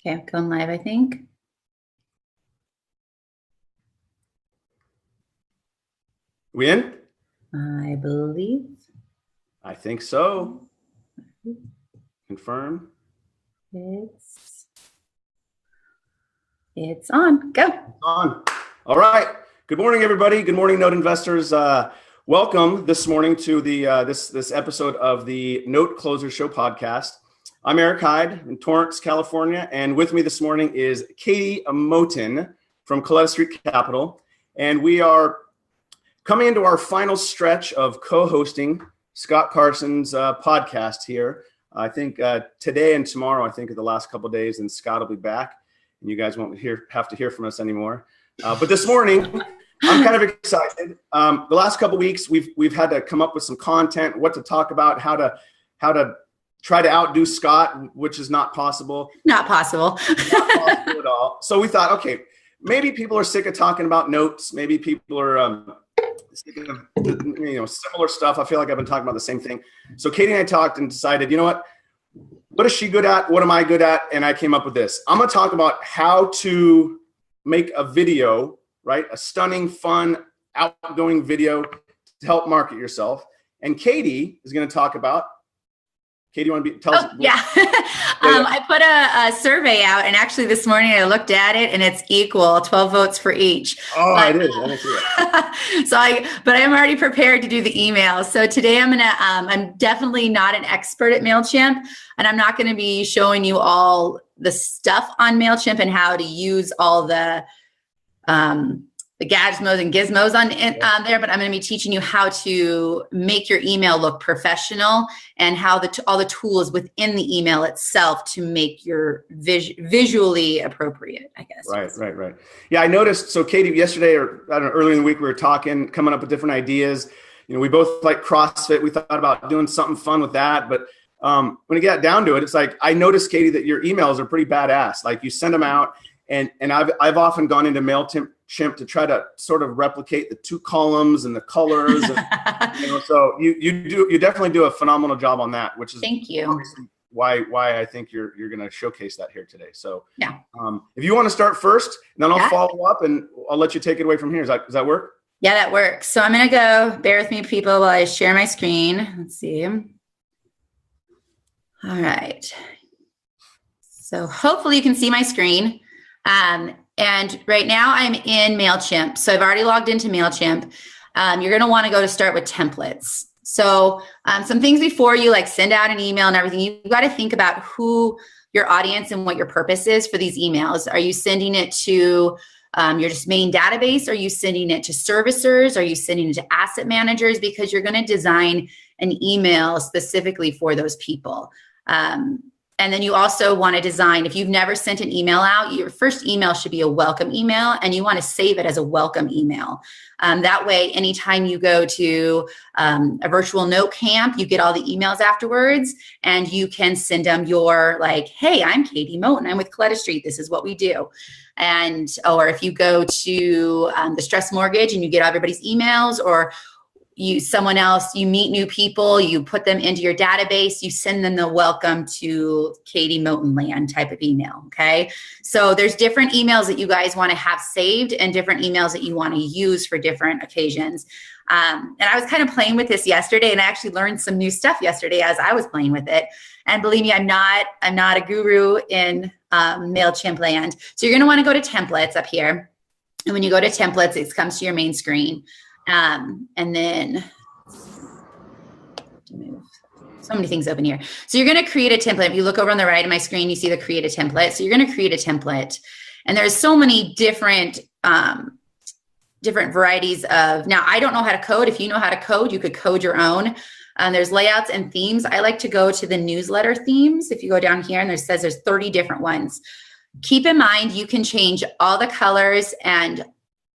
Okay, I'm going live, I think. We in? I believe. I think so. Confirm. It's on. Go. On. All right. Good morning, everybody. Good morning, note investors. Welcome this morning to the this episode of the Note Closer Show podcast. I'm Eric Hyde in Torrance, California, and with me this morning is Katie Moton from Colletta Street Capital, and we are coming into our final stretch of co-hosting Scott Carson's podcast here. I think today and tomorrow, I think, are the last couple of days, and Scott will be back, and you guys won't have to hear from us anymore. But this morning, I'm kind of excited. The last couple of weeks, we've had to come up with some content, what to talk about, how to try to outdo Scott, which is not possible. Not possible. Not possible at all. So we thought, okay, maybe people are sick of talking about notes. Maybe people are sick of similar stuff. I feel like I've been talking about the same thing. So Katie and I talked and decided, you know what is she good at? What am I good at? And I came up with this. I'm going to talk about how to make a video, right? A stunning, fun, outgoing video to help market yourself. And Katie is going to talk about. Katie, you want to tell us? Yeah. I put a survey out, and actually this morning I looked at it, and it's equal, 12 votes for each. Oh, it is. I didn't see it. But I'm already prepared to do the email. So today I'm definitely not an expert at MailChimp, and I'm not going to be showing you all the stuff on MailChimp and how to use all the gizmos and gizmos on there, but I'm going to be teaching you how to make your email look professional and how all the tools within the email itself to make your visually appropriate, I guess. Right. Yeah, I noticed. So Katie, yesterday or I don't know, earlier in the week, we were talking, coming up with different ideas. We both like CrossFit. We thought about doing something fun with that, but when you get down to it, it's like I noticed, Katie, that your emails are pretty badass. Like you send them out, and I've often gone into MailChimp to try to sort of replicate the two columns and the colors. And, so you definitely do a phenomenal job on that, which is thank you. Obviously why I think you're going to showcase that here today. So yeah, if you want to start first, and then I'll follow up and I'll let you take it away from here. Does that work? Yeah, that works. So I'm going to go. Bear with me, people, while I share my screen. Let's see. All right. So hopefully you can see my screen. And right now I'm in MailChimp. So I've already logged into MailChimp. You're going to want to go to start with templates. So some things before you like send out an email and everything, you've got to think about who your audience and what your purpose is for these emails. Are you sending it to your just main database? Are you sending it to servicers? Are you sending it to asset managers? Because you're going to design an email specifically for those people. And then you also want to design, if you've never sent an email out, your first email should be a welcome email, and you want to save it as a welcome email. That way, anytime you go to a virtual note camp, you get all the emails afterwards, and you can send them your like, hey, I'm Katie Moton. I'm with Colletta Street. This is what we do. Or if you go to the Stress Mortgage and you get everybody's emails, or you meet new people, you put them into your database, you send them the welcome to Katie Moton land type of email. Okay. So there's different emails that you guys want to have saved and different emails that you want to use for different occasions. And I was kind of playing with this yesterday, and I actually learned some new stuff yesterday as I was playing with it. And believe me, I'm not a guru in MailChimp land. So you're going to want to go to templates up here. And when you go to templates, it comes to your main screen. And then so many things open here. So you're going to create a template. If you look over on the right of my screen, you see the create a template. So you're going to create a template, and there's so many different varieties of, now I don't know how to code. If you know how to code, you could code your own. There's layouts and themes. I like to go to the newsletter themes. If you go down here and there's 30 different ones. Keep in mind, you can change all the colors and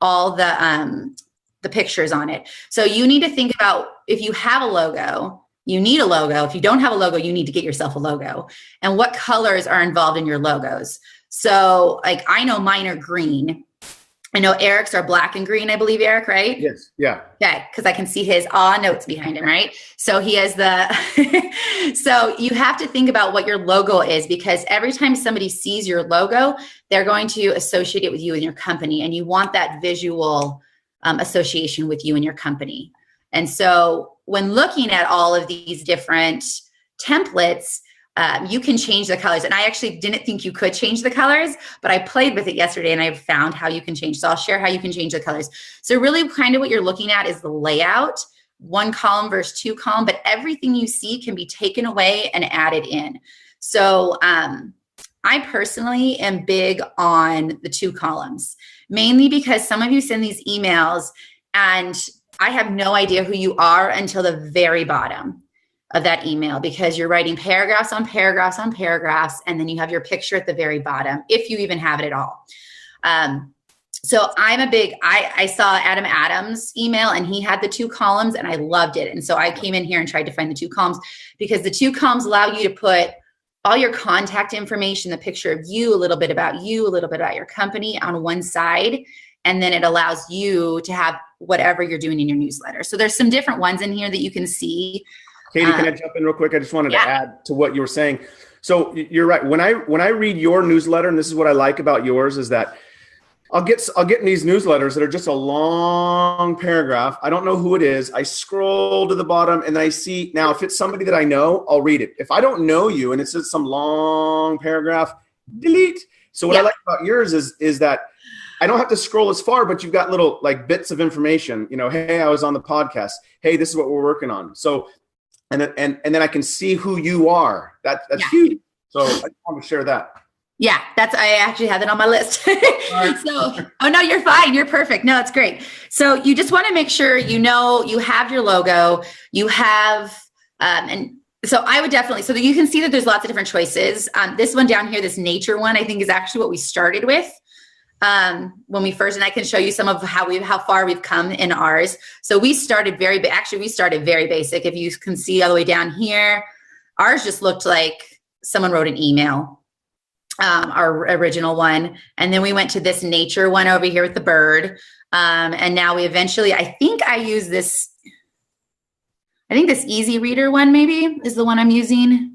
all the pictures on it. So you need to think about, if you have a logo, you need a logo. If you don't have a logo, you need to get yourself a logo. And what colors are involved in your logos? So like, I know mine are green. I know Eric's are black and green, I believe, Eric, right? Yes. Yeah. Okay, because I can see his notes behind him, right? So he has so you have to think about what your logo is, because every time somebody sees your logo, they're going to associate it with you and your company. And you want that visual association with you and your company. And so when looking at all of these different templates, you can change the colors. And I actually didn't think you could change the colors, but I played with it yesterday and I found how you can change. So I'll share how you can change the colors. So really kind of what you're looking at is the layout, 1 column versus 2 column, but everything you see can be taken away and added in. So I personally am big on the 2 columns, mainly because some of you send these emails and I have no idea who you are until the very bottom of that email, because you're writing paragraphs on paragraphs on paragraphs, and then you have your picture at the very bottom, if you even have it at all. So I'm I saw Adam Adams' email and he had the 2 columns and I loved it. And so I came in here and tried to find the 2 columns, because the 2 columns allow you to put all your contact information, the picture of you, a little bit about you, a little bit about your company on one side. And then it allows you to have whatever you're doing in your newsletter. So there's some different ones in here that you can see. Katie, can I jump in real quick? I just wanted to add to what you were saying. So you're right. When I read your newsletter, and this is what I like about yours, is that I'll get in these newsletters that are just a long paragraph. I don't know who it is. I scroll to the bottom and I see, now if it's somebody that I know, I'll read it. If I don't know you and it's just some long paragraph, delete. So what I like about yours is that I don't have to scroll as far, but you've got little like bits of information. You know, hey, I was on the podcast. Hey, this is what we're working on. So and then I can see who you are. That's huge. So I just want to share that. Yeah, I actually have it on my list. So, oh no, you're fine. You're perfect. No, it's great. So you just want to make sure you have your logo, you have, and so I would definitely, so that you can see that there's lots of different choices. This one down here, this nature one, I think is actually what we started with. When we first, and I can show you some of how far we've come in ours. So we started very basic. If you can see all the way down here, ours just looked like someone wrote an email, our original one. And then we went to this nature one over here with the bird. And now we eventually, I think this easy reader one maybe is the one I'm using.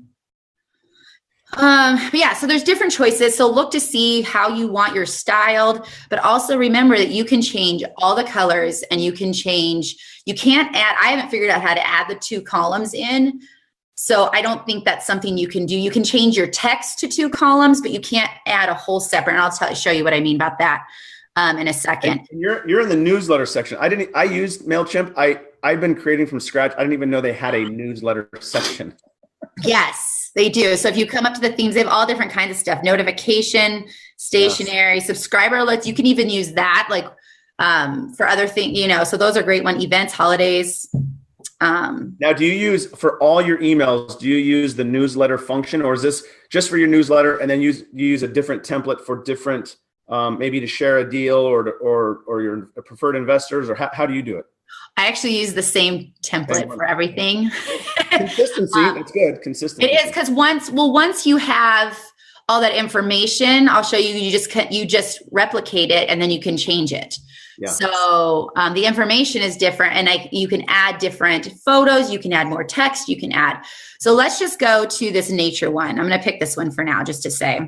But yeah, so there's different choices. So look to see how you want yours styled, but also remember that you can change all the colors and you can't add, I haven't figured out how to add the 2 columns in. So I don't think that's something you can do. You can change your text to 2 columns, but you can't add a whole separate, and I'll show you what I mean about that in a second. And you're in the newsletter section. I used MailChimp. I've been creating from scratch. I didn't even know they had a newsletter section. Yes, they do. So if you come up to the themes, they have all different kinds of stuff, notification, stationery, subscriber alerts. You can even use that like for other things, so those are great one, events, holidays. Now, do you use, for all your emails, do you use the newsletter function, or is this just for your newsletter and then you use a different template for different, maybe to share a deal or your preferred investors, or how do you do it? I actually use the same template for everything. Consistency, that's good. Consistency. It is, because once you have all that information, I'll show you, you just replicate it and then you can change it. Yeah. So the information is different, and you can add different photos, you can add more text, you can add. So let's just go to this nature one. I'm going to pick this one for now, just to say,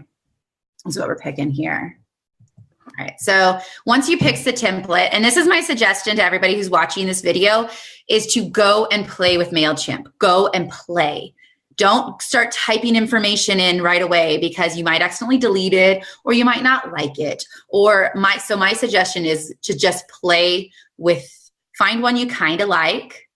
this is what we're picking here. All right. So once you pick the template, and this is my suggestion to everybody who's watching this video, is to go and play with MailChimp. Go and play. Don't start typing information in right away, because you might accidentally delete it, or you might not like it. So my suggestion is to just play with, find one you kind of like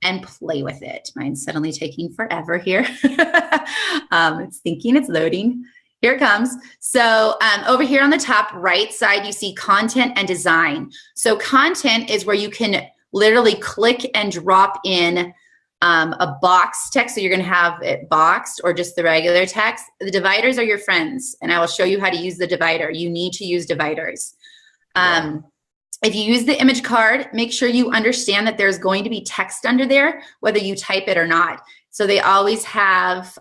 and play with it. Mine's suddenly taking forever here. It's thinking it's loading. Here it comes. So over here on the top right side, you see content and design. So content is where you can literally click and drop in a box text. So you're going to have it boxed or just the regular text. The dividers are your friends, and I will show you how to use the divider. You need to use dividers. If you use the image card, make sure you understand that there's going to be text under there, whether you type it or not. So they always have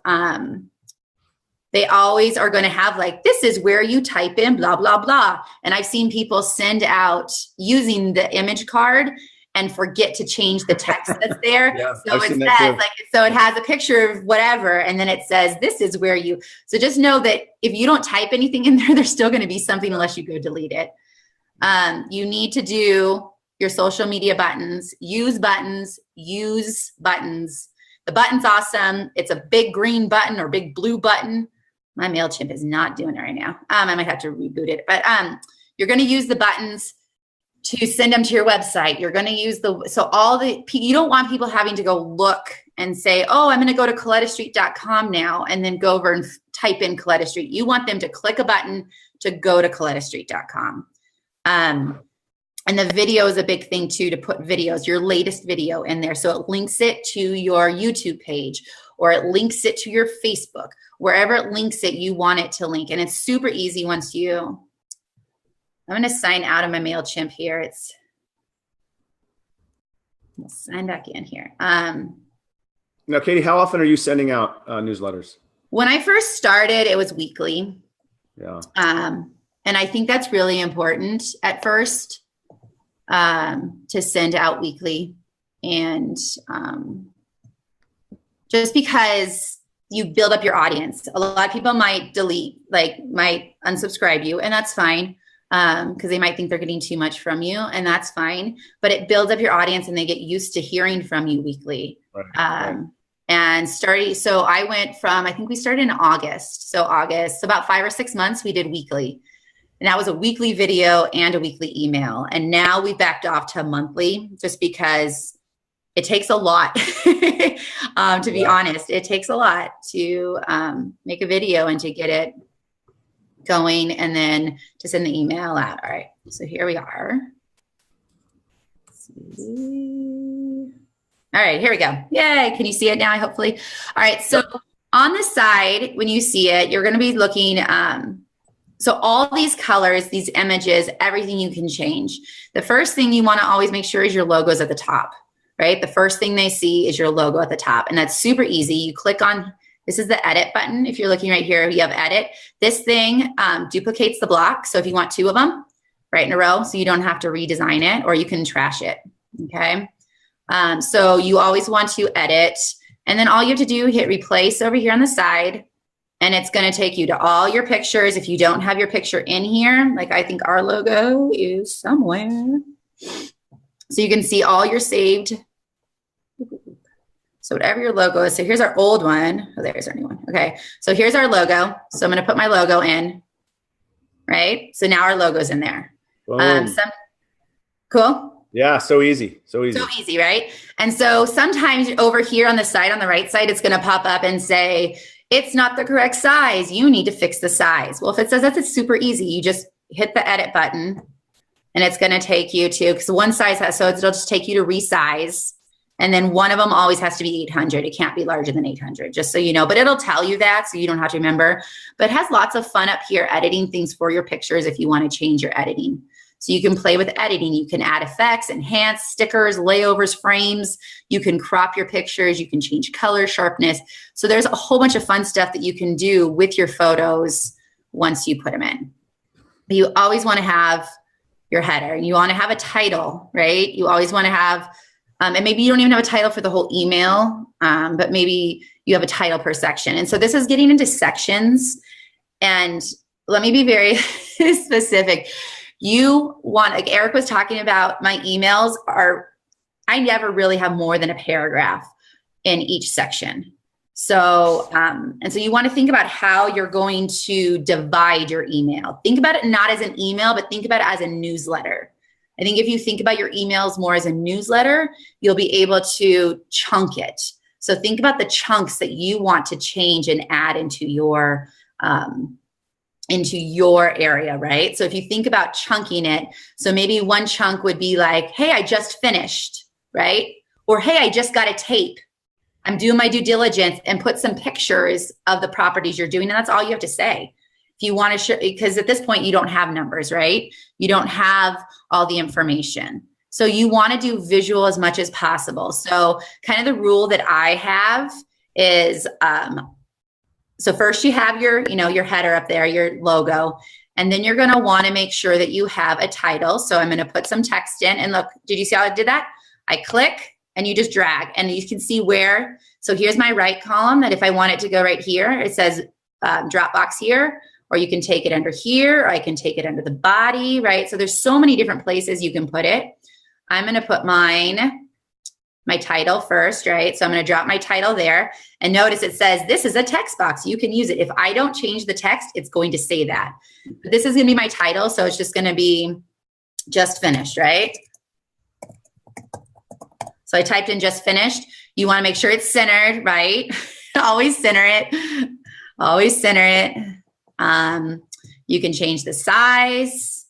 they always are going to have like, this is where you type in blah, blah, blah. And I've seen people send out using the image card and forget to change the text that's there. Yeah, so I've it seen says that too. like, so it has a picture of whatever. And then it says, this is where you, so just know that if you don't type anything in there, there's still going to be something unless you go delete it. You need to do your social media buttons, use buttons, use buttons. The button's awesome. It's a big green button or big blue button. My MailChimp is not doing it right now. I might have to reboot it, but you're going to use the buttons to send them to your website. You're going to use you don't want people having to go look and say, oh, I'm going to go to ColettaStreet.com now and then go over and type in Colletta Street. You want them to click a button to go to ColettaStreet.com. And the video is a big thing too, to put videos, your latest video in there. So it links it to your YouTube page, or it links it to your Facebook, wherever it links it, you want it to link. And it's super easy once I'm going to sign out of my MailChimp here. I'll sign back in here. Now, Katie, how often are you sending out newsletters? When I first started, it was weekly. Yeah. And I think that's really important at first, to send out weekly. And just because you build up your audience. A lot of people might might unsubscribe you, and that's fine. Because they might think they're getting too much from you, and that's fine. But it builds up your audience and they get used to hearing from you weekly. Right. So I went from, I think we started in August. So about 5 or 6 months, we did weekly. And that was a weekly video and a weekly email. And now we've backed off to monthly, just because it takes a lot. To be honest, it takes a lot to make a video and to get it going and then to send the email out. All right. So here we are. All right, here we go. Yay. Can you see it now? Hopefully. All right. So on the side, when you see it, you're going to be looking, so all these colors, these images, everything you can change. The first thing you want to always make sure is your logo's at the top, right? The first thing they see is your logo at the top, and that's super easy. You click on, this is the edit button. If you're looking right here, you have edit. This thing duplicates the block. So if you want 2 of them right in a row, so you don't have to redesign it, or you can trash it, okay? So you always want to edit, and then all you have to do, hit replace over here on the side, and it's going to take you to all your pictures. If you don't have your picture in here, like I think our logo is somewhere. So you can see all your saved. So whatever your logo is. So here's our old one. Oh, there's our new one. Okay. So here's our logo. So I'm going to put my logo in, right? So now our logo's in there. Cool. Yeah. So easy. So easy, right? And so sometimes over here on the side, on the right side, it's going to pop up and say, it's not the correct size. You need to fix the size. Well, if it says that, it's super easy. You just hit the edit button and it's going to take you to, because one size has, so it'll just take you to resize. And then one of them always has to be 800. It can't be larger than 800, just so you know, but it'll tell you that, so you don't have to remember. But it has lots of fun up here editing things for your pictures if you want to change your editing. So you can play with editing. You can add effects, enhance, stickers, layovers, frames. You can crop your pictures. You can change color, sharpness. So there's a whole bunch of fun stuff that you can do with your photos once you put them in. But you always want to have your header, and you want to have a title, right? You always want to have, and maybe you don't even have a title for the whole email, but maybe you have a title per section. And so this is getting into sections. And let me be very specific. You want, like Eric was talking about, my emails I never really have more than a paragraph in each section. So, and so you want to think about how you're going to divide your email. Think about it not as an email, but think about it as a newsletter. I think if you think about your emails more as a newsletter, you'll be able to chunk it. So think about the chunks that you want to change and add into your area, right? So if you think about chunking it, so maybe one chunk would be like, hey, I just finished, right? Or, hey, I just got a tape. I'm doing my due diligence, and put some pictures of the properties you're doing. And that's all you have to say. If you want to show, because at this point you don't have numbers, right? You don't have all the information. So you want to do visual as much as possible. So kind of the rule that I have is So first you have your header up there, your logo, and then you're going to want to make sure that you have a title. So I'm going to put some text in, and look, did you see how I did that? I click and you just drag, and you can see where. So here's my right column that if I want it to go right here, it says Dropbox here, or you can take it under here, or I can take it under the body, right? So there's so many different places you can put it. I'm going to put my title first, right? So I'm going to drop my title there, and notice it says this is a text box. You can use it. If I don't change the text, it's going to say that. But this is going to be my title, so it's just going to be just finished, right? So I typed in just finished. You want to make sure it's centered, right? Always center it. Always center it. You can change the size.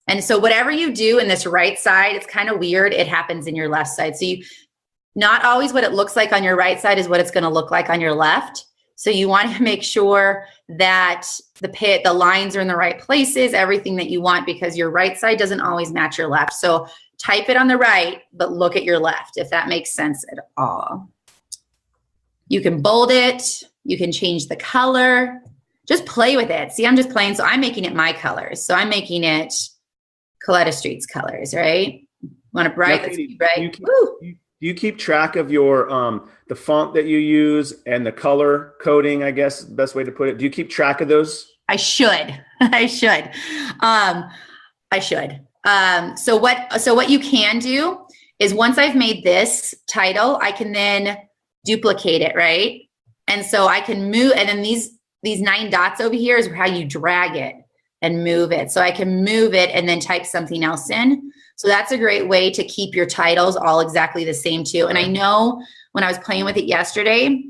And so whatever you do in this right side, it's kind of weird. It happens in your left side. So not always what it looks like on your right side is what it's going to look like on your left. So you want to make sure that the lines are in the right places, everything that you want, because your right side doesn't always match your left. So type it on the right, but look at your left, if that makes sense at all. You can bold it. You can change the color. Just play with it. See, I'm just playing. So I'm making it my colors. So I'm making it Colletta Street's colors, right? Want it bright? Let's keep bright. Do you keep track of your the font that you use and the color coding, I guess, best way to put it? Do you keep track of those? I should. I should. So what you can do is once I've made this title, I can then duplicate it, right? And so I can move, and then these 9 dots over here is how you drag it and move it. So I can move it and then type something else in. So that's a great way to keep your titles all exactly the same too. And I know when I was playing with it yesterday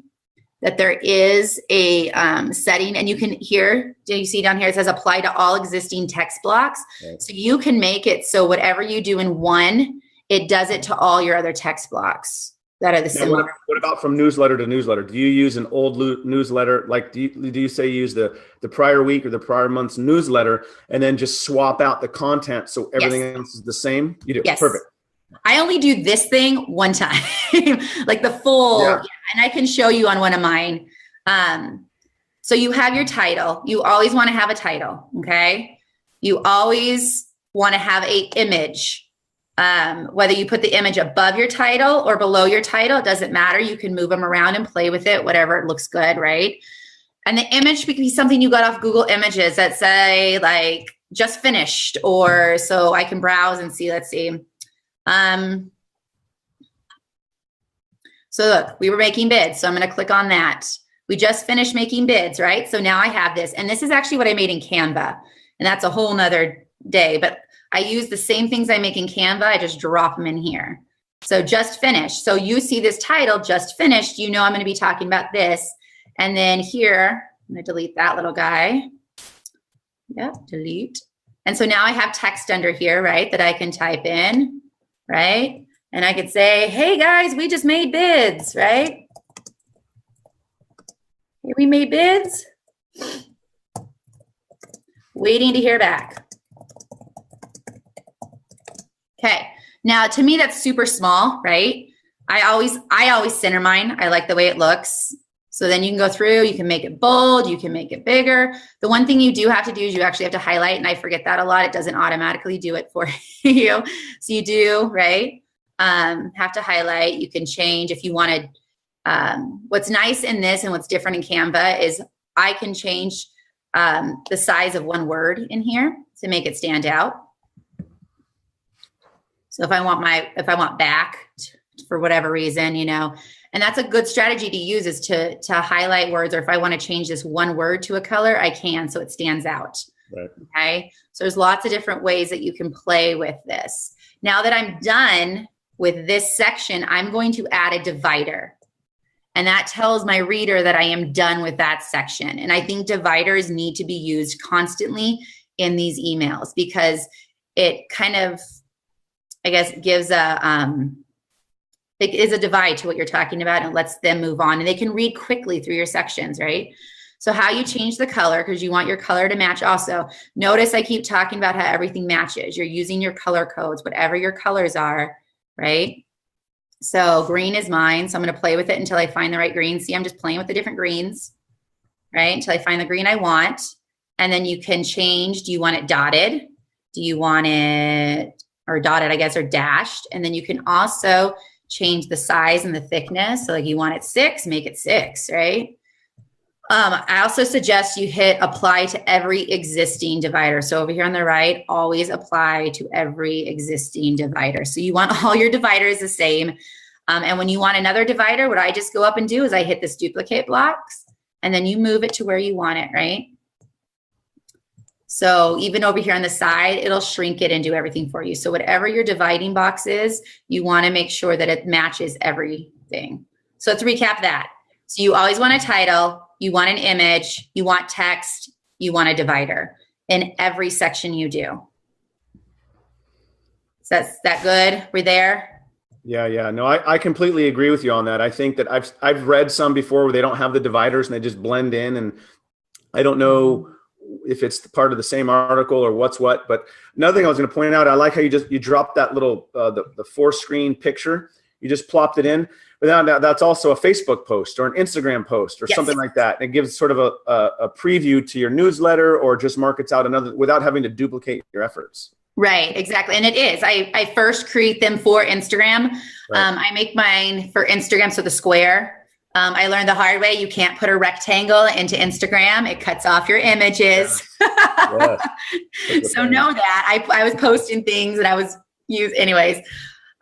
that there is a setting, and you can do you see down here, it says apply to all existing text blocks. Right. So you can make it so whatever you do in one, it does it to all your other text blocks that are the similar. What about from newsletter to newsletter? Do you use an old newsletter? Like, do you say use the prior week or the prior month's newsletter and then just swap out the content so everything else is the same? You do. Yes. Perfect. I only do this thing one time, like the full, and I can show you on one of mine. So you have your title. You always want to have a title. Okay. You always want to have an image. Whether you put the image above your title or below your title, it doesn't matter. You can move them around and play with it, whatever it looks good, right? And the image could be something you got off Google Images that say like just finished, or so I can browse and see, let's see. So look, we were making bids. So I'm going to click on that. We just finished making bids, right? So now I have this, and this is actually what I made in Canva, and that's a whole nother day, but I use the same things I make in Canva. I just drop them in here. So just finished. So you see this title, just finished. You know I'm going to be talking about this. And then here, I'm going to delete that little guy. Yep, delete. And so now I have text under here, right, that I can type in, right? And I could say, hey, guys, we just made bids, right? Hey, we made bids. Waiting to hear back. Okay, now to me that's super small, right? I always center mine. I like the way it looks. So then you can go through, you can make it bold, you can make it bigger. The one thing you do have to do is you actually have to highlight, and I forget that a lot. It doesn't automatically do it for you. So you do, right? Have to highlight. You can change if you wanted. What's nice in this and what's different in Canva is I can change the size of one word in here to make it stand out. So if I want back for whatever reason, and that's a good strategy to use is to highlight words, or if I want to change this one word to a color, I can, so it stands out. Right. Okay. So there's lots of different ways that you can play with this. Now that I'm done with this section, I'm going to add a divider. And that tells my reader that I am done with that section. And I think dividers need to be used constantly in these emails because it kind of, I guess, gives it is a divide to what you're talking about and lets them move on, and they can read quickly through your sections, right? So how you change the color, because you want your color to match also. Notice I keep talking about how everything matches. You're using your color codes, whatever your colors are, right? So green is mine, so I'm going to play with it until I find the right green. See, I'm just playing with the different greens, right? Until I find the green I want. And then you can change, do you want it dotted? Do you want it, or dotted, I guess, or dashed? And then you can also change the size and the thickness. So like you want it 6, make it 6, right? I also suggest you hit apply to every existing divider. So over here on the right, always apply to every existing divider. So you want all your dividers the same. And when you want another divider, what I just go up and do is I hit this duplicate blocks, and then you move it to where you want it, right? So even over here on the side, it'll shrink it and do everything for you. So whatever your dividing box is, you want to make sure that it matches everything. So let's recap that. So you always want a title, you want an image, you want text, you want a divider in every section you do. So that's that good? We're there? Yeah. No, I completely agree with you on that. I think that I've read some before where they don't have the dividers and they just blend in, and I don't know if it's part of the same article or what's what. But another thing I was going to point out, I like how you dropped that little the 4-screen picture. You just plopped it in. But now that's also a Facebook post or an Instagram post or something like that. And it gives sort of a preview to your newsletter, or just markets out another without having to duplicate your efforts. Right, exactly. And it is. I first create them for Instagram. Right. I make mine for Instagram, so the square. I learned the hard way. You can't put a rectangle into Instagram. It cuts off your images. Yeah. So know that. I was posting things and I was anyways.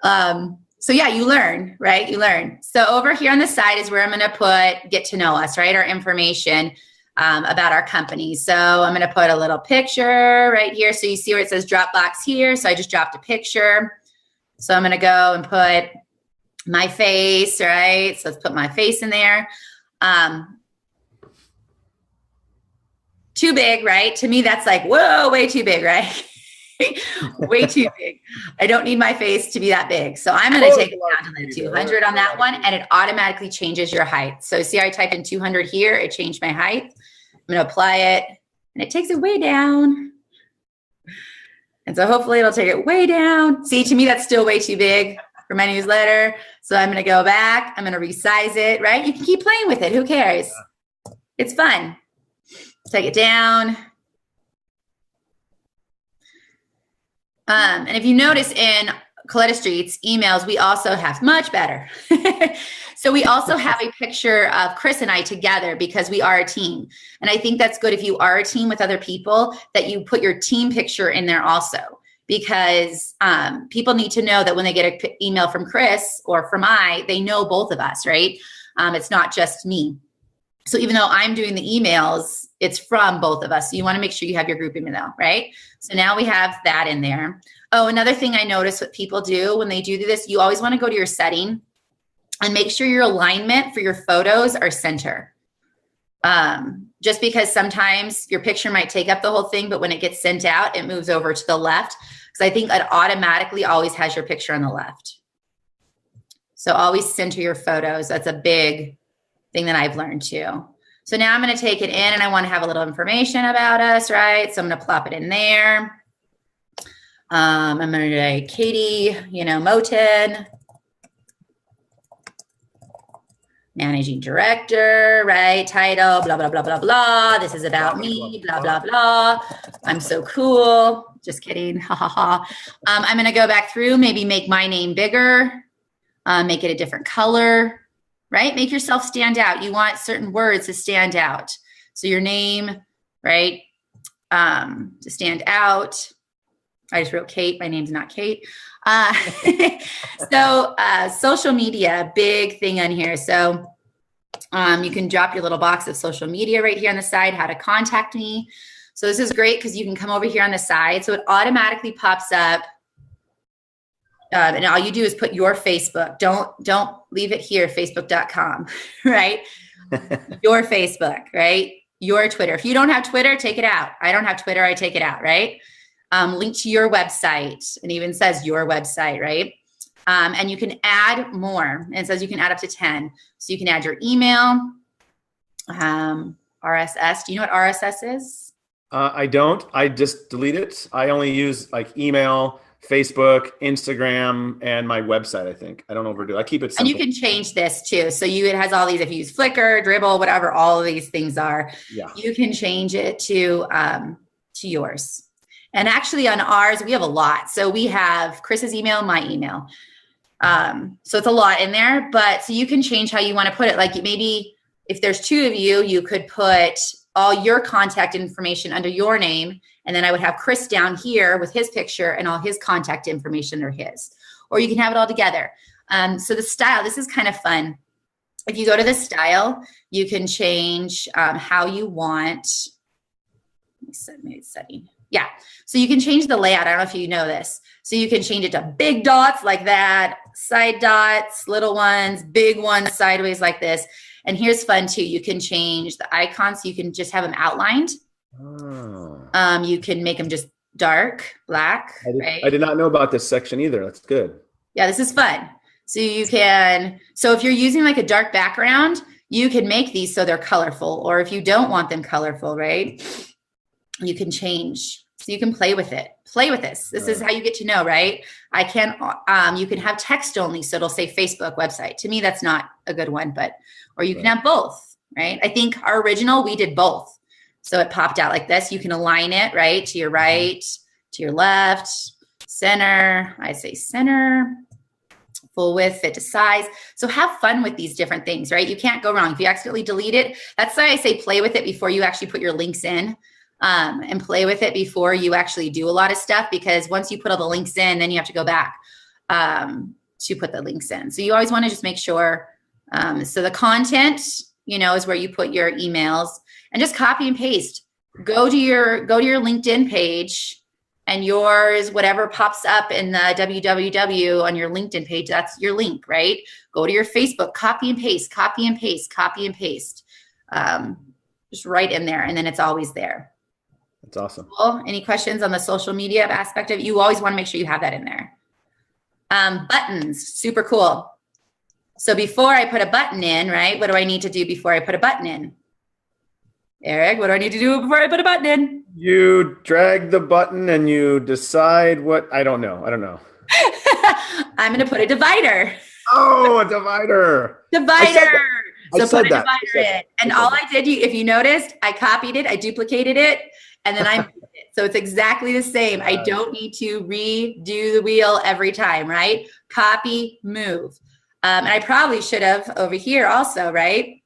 So yeah, you learn, right? You learn. So over here on the side is where I'm going to put get to know us, right? Our information about our company. So I'm going to put a little picture right here. So you see where it says Dropbox here. So I just dropped a picture. So I'm going to go and put my face, right? So let's put my face in there. Too big, right? To me, that's like, whoa, way too big, right? Way too big. I don't need my face to be that big. So I'm going to take it down to like 200 on that one, and it automatically changes your height. So see, I type in 200 here. It changed my height. I'm going to apply it, and it takes it way down. And so hopefully it'll take it way down. See, to me, that's still way too big for my newsletter. So I'm going to go back. I'm going to resize it, right? You can keep playing with it. Who cares? It's fun. Take it down. And if you notice in Colletta Street's emails, we also have much better. So we also have a picture of Chris and I together because we are a team. And I think that's good if you are a team with other people, that you put your team picture in there also, because people need to know that when they get an email from Chris or from they know both of us, right? It's not just me. So even though I'm doing the emails, it's from both of us. So you want to make sure you have your group email, right? So now we have that in there. Oh, another thing I notice what people do when they do this, you always want to go to your setting and make sure your alignment for your photos are center. Just because sometimes your picture might take up the whole thing, but when it gets sent out, it moves over to the left. Because I think it automatically always has your picture on the left. So always center your photos. That's a big thing that I've learned too. So now I'm going to take it in, and I want to have a little information about us, right? So I'm going to plop it in there. I'm going to say Katie, Moton, managing director, right? Title, blah, blah, blah, blah, blah. This is about me, blah, blah, blah. I'm so cool. Just kidding. Ha, ha, ha. I'm going to go back through, maybe make my name bigger, make it a different color. Right? Make yourself stand out. You want certain words to stand out. So your name, right? To stand out. I just wrote Kate. My name's not Kate. So social media, big thing on here. So you can drop your little box of social media right here on the side, how to contact me. So this is great because you can come over here on the side. So it automatically pops up. And all you do is put your Facebook. Don't leave it here, facebook.com, right? Your Facebook, right? Your Twitter. If you don't have Twitter, take it out. I don't have Twitter, I take it out, right? Link to your website. It even says your website, right? And you can add more. And it says you can add up to 10. So you can add your email, RSS. Do you know what RSS is? I don't. I just delete it. I only use like email, Facebook, Instagram, and my website, I think. I don't overdo it. I keep it simple. And you can change this too. So it has all these, if you use Flickr, Dribble, whatever, all of these things are, you can change it to yours. And actually on ours, we have a lot. So we have Chris's email, my email. So it's a lot in there, but so you can change how you want to put it. Like maybe if there's two of you, you could put all your contact information under your name. And then I would have Chris down here with his picture and all his contact information are his, or you can have it all together. So the style, this is kind of fun. If you go to the style, you can change how you want. Setting. Yeah. So you can change the layout. I don't know if you know this. So you can change it to big dots like that, side dots, little ones, big ones, sideways like this. And here's fun too. You can change the icons. So you can just have them outlined. Oh. You can make them just dark, black. I did not know about this section either. That's good. Yeah, this is fun. So you can, so if you're using like a dark background, you can make these so they're colorful. Or if you don't want them colorful, right? You can change. So you can play with it. Play with this. This is how you get to know, right? You can have text only. So it'll say Facebook website. To me, that's not a good one, or you can have both, right? I think our original, we did both. So it popped out like this. You can align it, right? To your right, to your left, center. I say center, full width, fit to size. So have fun with these different things, right? You can't go wrong. If you accidentally delete it, that's why I say play with it before you actually put your links in. And play with it before you actually do a lot of stuff, because once you put all the links in, then you have to go back to put the links in. So you always want to just make sure. So the content, is where you put your emails, and just copy and paste. Go to your LinkedIn page, and yours, whatever pops up in the www on your LinkedIn page, that's your link, right? Go to your Facebook, copy and paste, copy and paste, copy and paste. Just right in there, and then it's always there. That's awesome. Cool. Any questions on the social media aspect of it? You always want to make sure you have that in there. Buttons, super cool. So before I put a button in, right? What do I need to do before I put a button in? Eric, what do I need to do before I put a button in? You drag the button and you decide what, I don't know. I'm going to put a divider. Oh, a divider. Divider. So put a divider in. And all I did, if you noticed, I copied it, I duplicated it, and then I moved it. So it's exactly the same. I don't need to redo the wheel every time, right? Copy, move. And I probably should have over here also, right?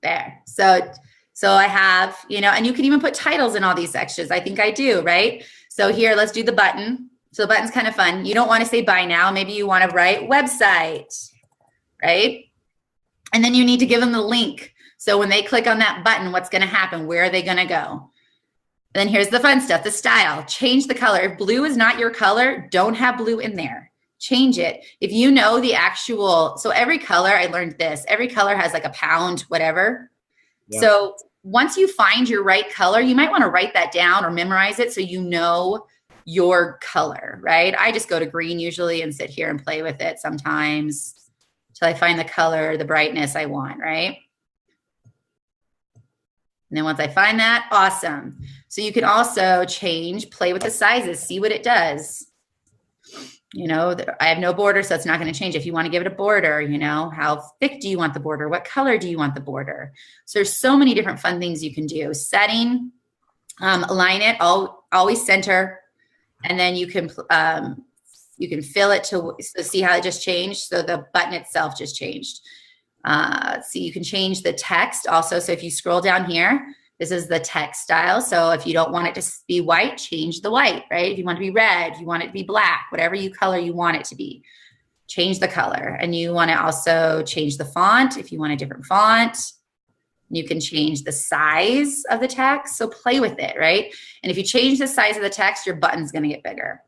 There. So I have, and you can even put titles in all these sections. I think I do, right? So here, let's do the button. So the button's kind of fun. You don't want to say buy now. Maybe you want to write website, right? And then you need to give them the link. So when they click on that button, what's going to happen? Where are they going to go? And then here's the fun stuff, the style. Change the color. If blue is not your color, don't have blue in there. Change it. If you know the actual, so every color, I learned this, every color has like a pound, whatever. Yeah. So once you find your right color, you might want to write that down or memorize it so you know your color, right? I just go to green usually and sit here and play with it sometimes till I find the color, the brightness I want, right? And then once I find that, awesome. So you can also play with the sizes, see what it does. I have no border, so it's not going to change. If you want to give it a border, how thick do you want the border? What color do you want the border? So there's so many different fun things you can do. Setting, align it, always center. And then you can fill it so see how it just changed. So the button itself just changed. So you can change the text also. So if you scroll down here, this is the text style. So if you don't want it to be white, change the white, right? If you want it to be red, you want it to be black, whatever color you want it to be, change the color. And you want to also change the font. If you want a different font, you can change the size of the text. So play with it, right? And if you change the size of the text, your button's going to get bigger.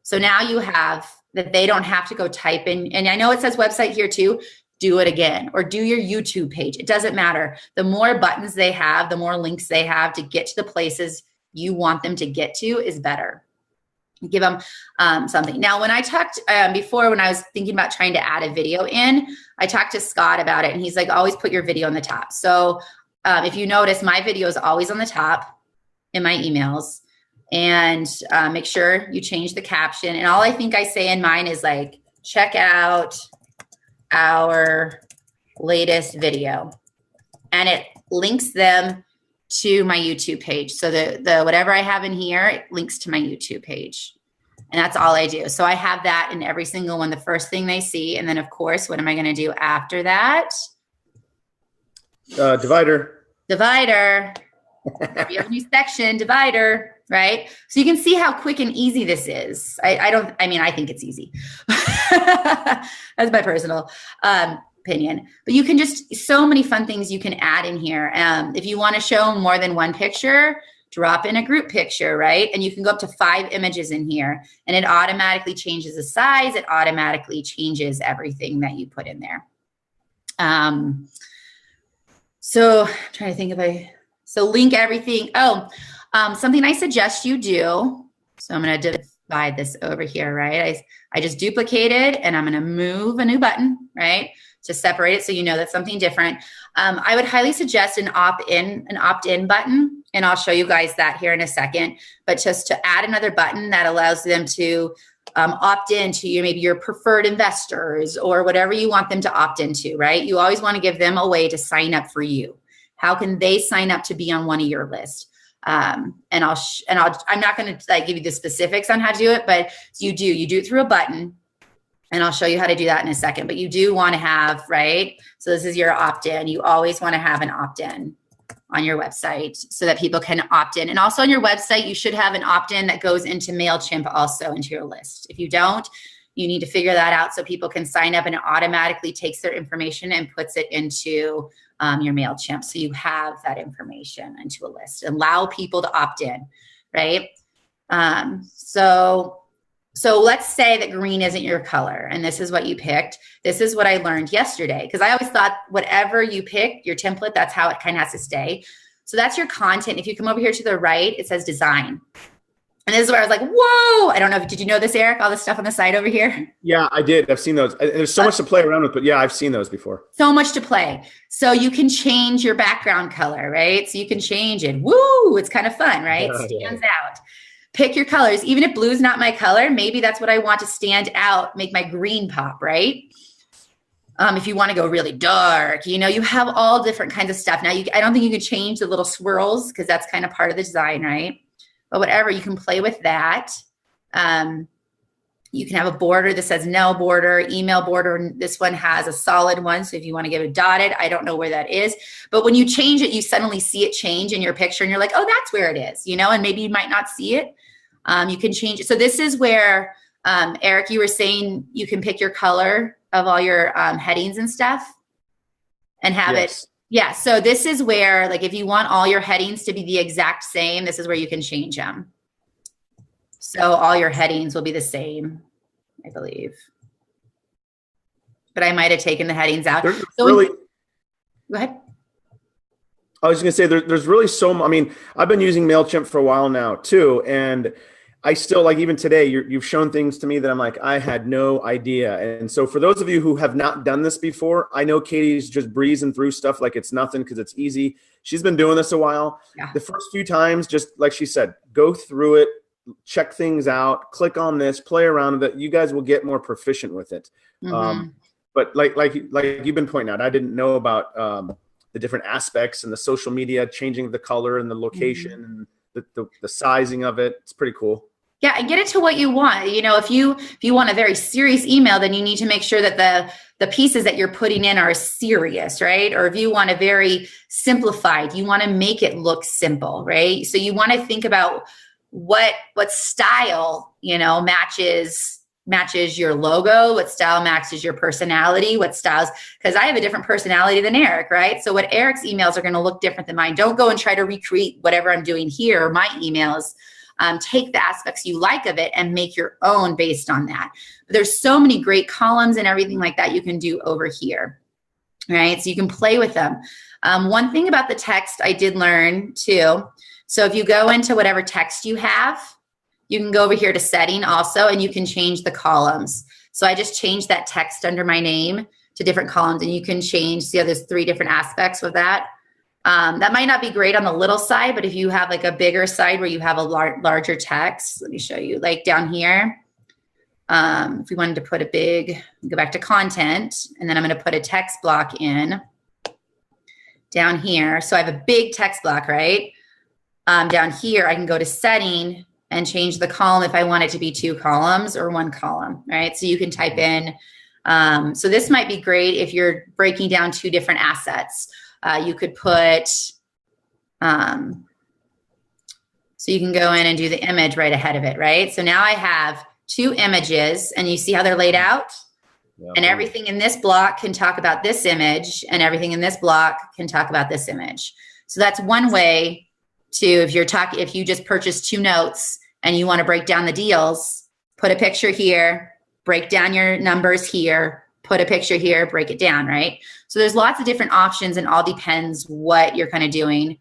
So now you have that they don't have to go type in. And I know it says website here too. Do it again, or do your YouTube page. It doesn't matter. The more buttons they have, the more links they have to get to the places you want them to get to is better. Give them something. Now, when I talked before, when I was thinking about trying to add a video in, I talked to Scott about it, and he's like, always put your video on the top. So if you notice, my video is always on the top in my emails. and make sure you change the caption. And all I think I say in mine is like, check out our latest video. And it links them to my YouTube page. So the whatever I have in here, it links to my YouTube page. And that's all I do. So I have that in every single one, the first thing they see. And then, of course, what am I going to do after that? Divider. You have a new section, divider, right? So you can see how quick and easy this is. I think it's easy. That's my personal opinion. But you can so many fun things you can add in here. If you want to show more than one picture, drop in a group picture, right? And you can go up to 5 images in here, and it automatically changes the size. It automatically changes everything that you put in there. So I'm trying to think so link everything. Something I suggest you do. So I'm going to divide this over here, right? I just duplicated, and I'm going to move a new button, right? To separate it so you know that's something different. I would highly suggest an opt-in button, and I'll show you guys that here in a second. But just to add another button that allows them to opt in to maybe your preferred investors or whatever you want them to opt into, right? You always want to give them a way to sign up for you. How can they sign up to be on one of your lists? I'm not going to give you the specifics on how to do it, but you do it through a button. And I'll show you how to do that in a second, but you do want to have, right? So this is your opt-in. You always want to have an opt-in on your website so that people can opt in. And also on your website, you should have an opt-in that goes into MailChimp also into your list. If you don't, you need to figure that out so people can sign up, and it automatically takes their information and puts it into your MailChimp. So you have that information into a list. Allow people to opt in, right? So let's say that green isn't your color, and this is what you picked. This is what I learned yesterday, because I always thought whatever you pick, your template, that's how it kind of has to stay. So that's your content. If you come over here to the right, it says design. And this is where I was like, whoa, I don't know. Did you know this, Eric? All this stuff on the side over here? Yeah, I did. I've seen those. There's so much to play around with, but yeah, I've seen those before. So much to play. So you can change your background color, right? So you can change it. Woo, it's kind of fun, right? It stands out. Pick your colors. Even if blue is not my color, maybe that's what I want to stand out, make my green pop, right? If you want to go really dark, you have all different kinds of stuff. Now, I don't think you can change the little swirls because that's kind of part of the design, right? But whatever, you can play with that. You can have a border that says no border, email border. This one has a solid one. So if you want to give it dotted, I don't know where that is. But when you change it, you suddenly see it change in your picture and you're like, oh, that's where it is, and maybe you might not see it. You can change it. So this is where, Eric, you were saying you can pick your color of all your headings and stuff and have it. Yeah. So this is where, if you want all your headings to be the exact same, this is where you can change them. So all your headings will be the same, I believe. But I might have taken the headings out. Go ahead. I was going to say there's really I've been using MailChimp for a while now too. And I still, even today, you've shown things to me that I'm like, I had no idea. And so for those of you who have not done this before, I know Katie's just breezing through stuff like it's nothing because it's easy. She's been doing this a while. Yeah. The first few times, just like she said, go through it, check things out, click on this, play around with it. You guys will get more proficient with it. Mm-hmm. But like you've been pointing out, I didn't know about the different aspects and the social media, changing the color and the location and the sizing of it. It's pretty cool. Yeah, and get it to what you want. If you want a very serious email, then you need to make sure that the pieces that you're putting in are serious, right? Or if you want a very simplified, you want to make it look simple, right? So you want to think about what style, matches your logo, what style matches your personality, what styles, because I have a different personality than Eric, right? So what Eric's emails are going to look different than mine. Don't go and try to recreate whatever I'm doing here or my emails. Take the aspects you like of it and make your own based on that. But there's so many great columns and everything like that you can do over here, right? So you can play with them. One thing about the text I did learn too. So if you go into whatever text you have, you can go over here to setting also, and you can change the columns. So I just changed that text under my name to different columns, and you can change, there's 3 different aspects of that. That might not be great on the little side, but if you have like a bigger side where you have a larger text, let me show you, like down here. If we wanted to put go back to content, and then I'm going to put a text block in down here. So I have a big text block, right? Down here, I can go to setting and change the column if I want it to be 2 columns or 1 column, right? So you can type in, so this might be great if you're breaking down 2 different assets. You could put, so you can go in and do the image right ahead of it, right? So now I have 2 images, and you see how they're laid out? Yeah. And everything in this block can talk about this image, and everything in this block can talk about this image. So that's one way to, if you just purchased 2 notes and you want to break down the deals, put a picture here, break down your numbers here, put a picture here, break it down, right? So there's lots of different options, and all depends what you're kind of doing.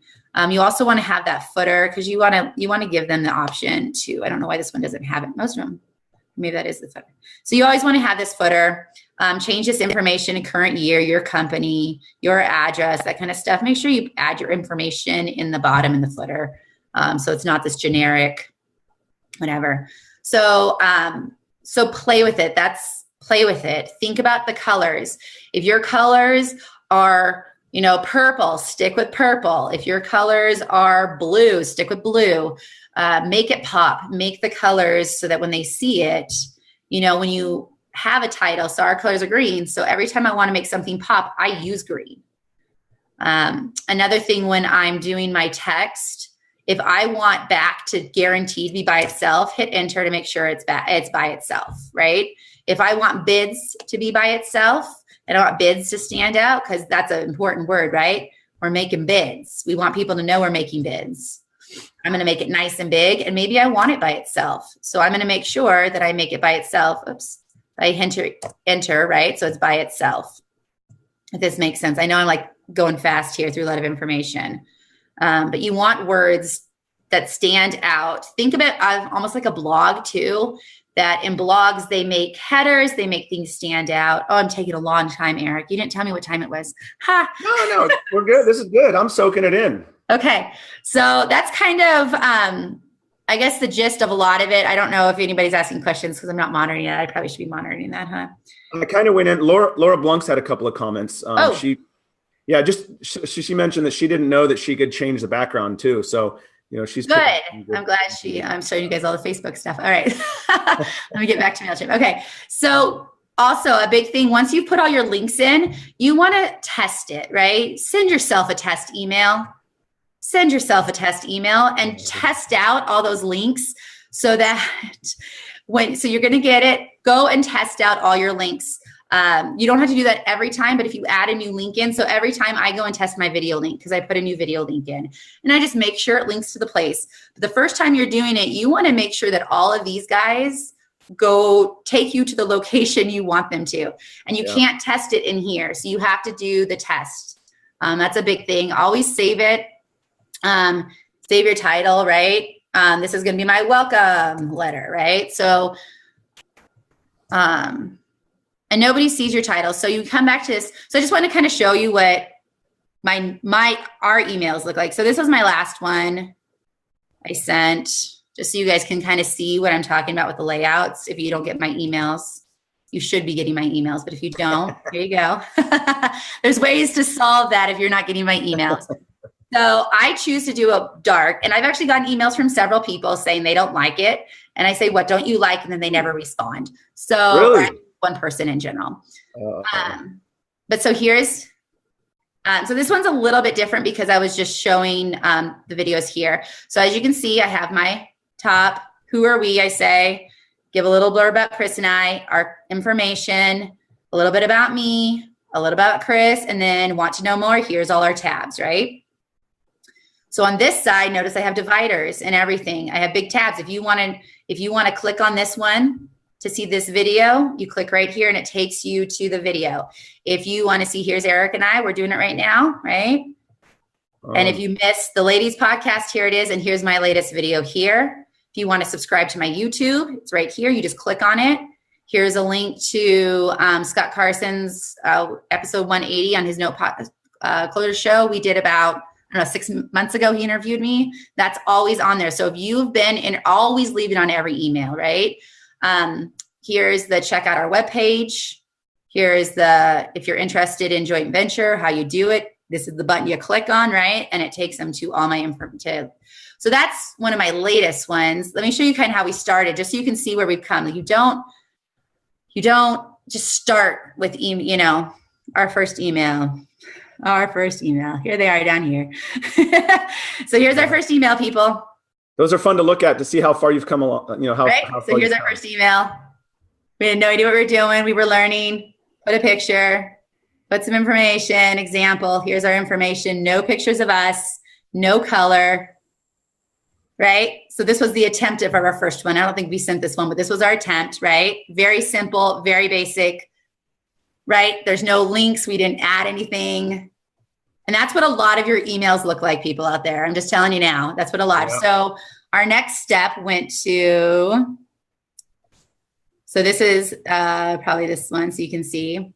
You also want to have that footer, because you want to give them the option to, I don't know why this one doesn't have it. Most of them, maybe that is the footer. So you always want to have this footer, change this information in current year, your company, your address, that kind of stuff. Make sure you add your information in the bottom in the footer. So it's not this generic, whatever. So play with it. Play with it. Think about the colors. If your colors are, purple, stick with purple. If your colors are blue, stick with blue. Make it pop. Make the colors so that when they see it, when you have a title, so our colors are green. So every time I want to make something pop, I use green. Another thing, when I'm doing my text, if I want back to guaranteed be by itself, hit enter to make sure it's by itself, right? If I want bids to be by itself, I don't want bids to stand out, because that's an important word, right? We're making bids. We want people to know we're making bids. I'm going to make it nice and big, and maybe I want it by itself. So I'm going to make sure that I make it by itself. Oops. I enter, right? So it's by itself. If this makes sense. I know I'm like going fast here through a lot of information. But you want words that stand out. Think about almost like a blog too, that in blogs, they make headers, they make things stand out. Oh, I'm taking a long time, Eric. You didn't tell me what time it was. Ha! No, we're good. This is good. I'm soaking it in. Okay. So that's kind of, I guess, the gist of a lot of it. I don't know if anybody's asking questions, because I'm not monitoring it. I probably should be monitoring that, huh? I kind of went in. Laura Blunk's had a couple of comments. She mentioned that she didn't know that she could change the background too. So, she's good. I'm glad I'm showing you guys all the Facebook stuff. All right. Let me get back to MailChimp. Okay. So also a big thing, once you put all your links in, you want to test it, right? Send yourself a test email and test out all those links, so that so you're going to get it, go and test out all your links. You don't have to do that every time, but if you add a new link in, so every time I go and test my video link, because I put a new video link in, and I just make sure it links to the place. But the first time you're doing it, you want to make sure that all of these guys go take you to the location you want them to, and you can't test it in here. So you have to do the test. That's a big thing. Always save it. Save your title, right? This is going to be my welcome letter, right? So, and nobody sees your title. So you come back to this. So I just want to kind of show you what our emails look like. So this was my last one I sent, just so you guys can kind of see what I'm talking about with the layouts. If you don't get my emails, you should be getting my emails, but if you don't, here you go. There's ways to solve that if you're not getting my emails. So I choose to do a dark, and I've actually gotten emails from several people saying they don't like it. And I say, what don't you like? And then they never respond. So really? One person in general. But so here's, so this one's a little bit different because I was just showing the videos here. So as you can see, I have my top, who are we, I say, give a little blurb about Chris and I, our information, a little bit about me, a little about Chris, and then want to know more, here's all our tabs, right? So on this side, notice I have dividers and everything. I have big tabs. If you want to click on this one to see this video, you click right here and it takes you to the video. If you want to see, here's Eric and I, we're doing it right now, right? And if you missed the ladies podcast, here it is. And here's my latest video here. If you want to subscribe to my YouTube, it's right here. You just click on it. Here's a link to Scott Carson's episode 180 on his Closer Show, we did about, I don't know, 6 months ago, he interviewed me. That's always on there. So if you've been in, always leave it on every email, right? Here's the check out our webpage. Here's the, if you're interested in joint venture, how you do it. This is the button you click on, right? And it takes them to all my information. So that's one of my latest ones. Let me show you kind of how we started, just so you can see where we've come. You don't just start with, our first email. Here they are down here. So here's our first email, people. Those are fun to look at to see how far you've come along. Right? So here's our first email. We had no idea what we were doing. We were learning. Put a picture, put some information, example. Here's our information. No pictures of us, no color. Right? So this was the attempt of our first one. I don't think we sent this one, but this was our attempt, right? Very simple, very basic, right? There's no links. We didn't add anything. And that's what a lot of your emails look like, people out there. I'm just telling you now. That's what a lot. Yeah. So our next step went to, so this is probably this one, so you can see.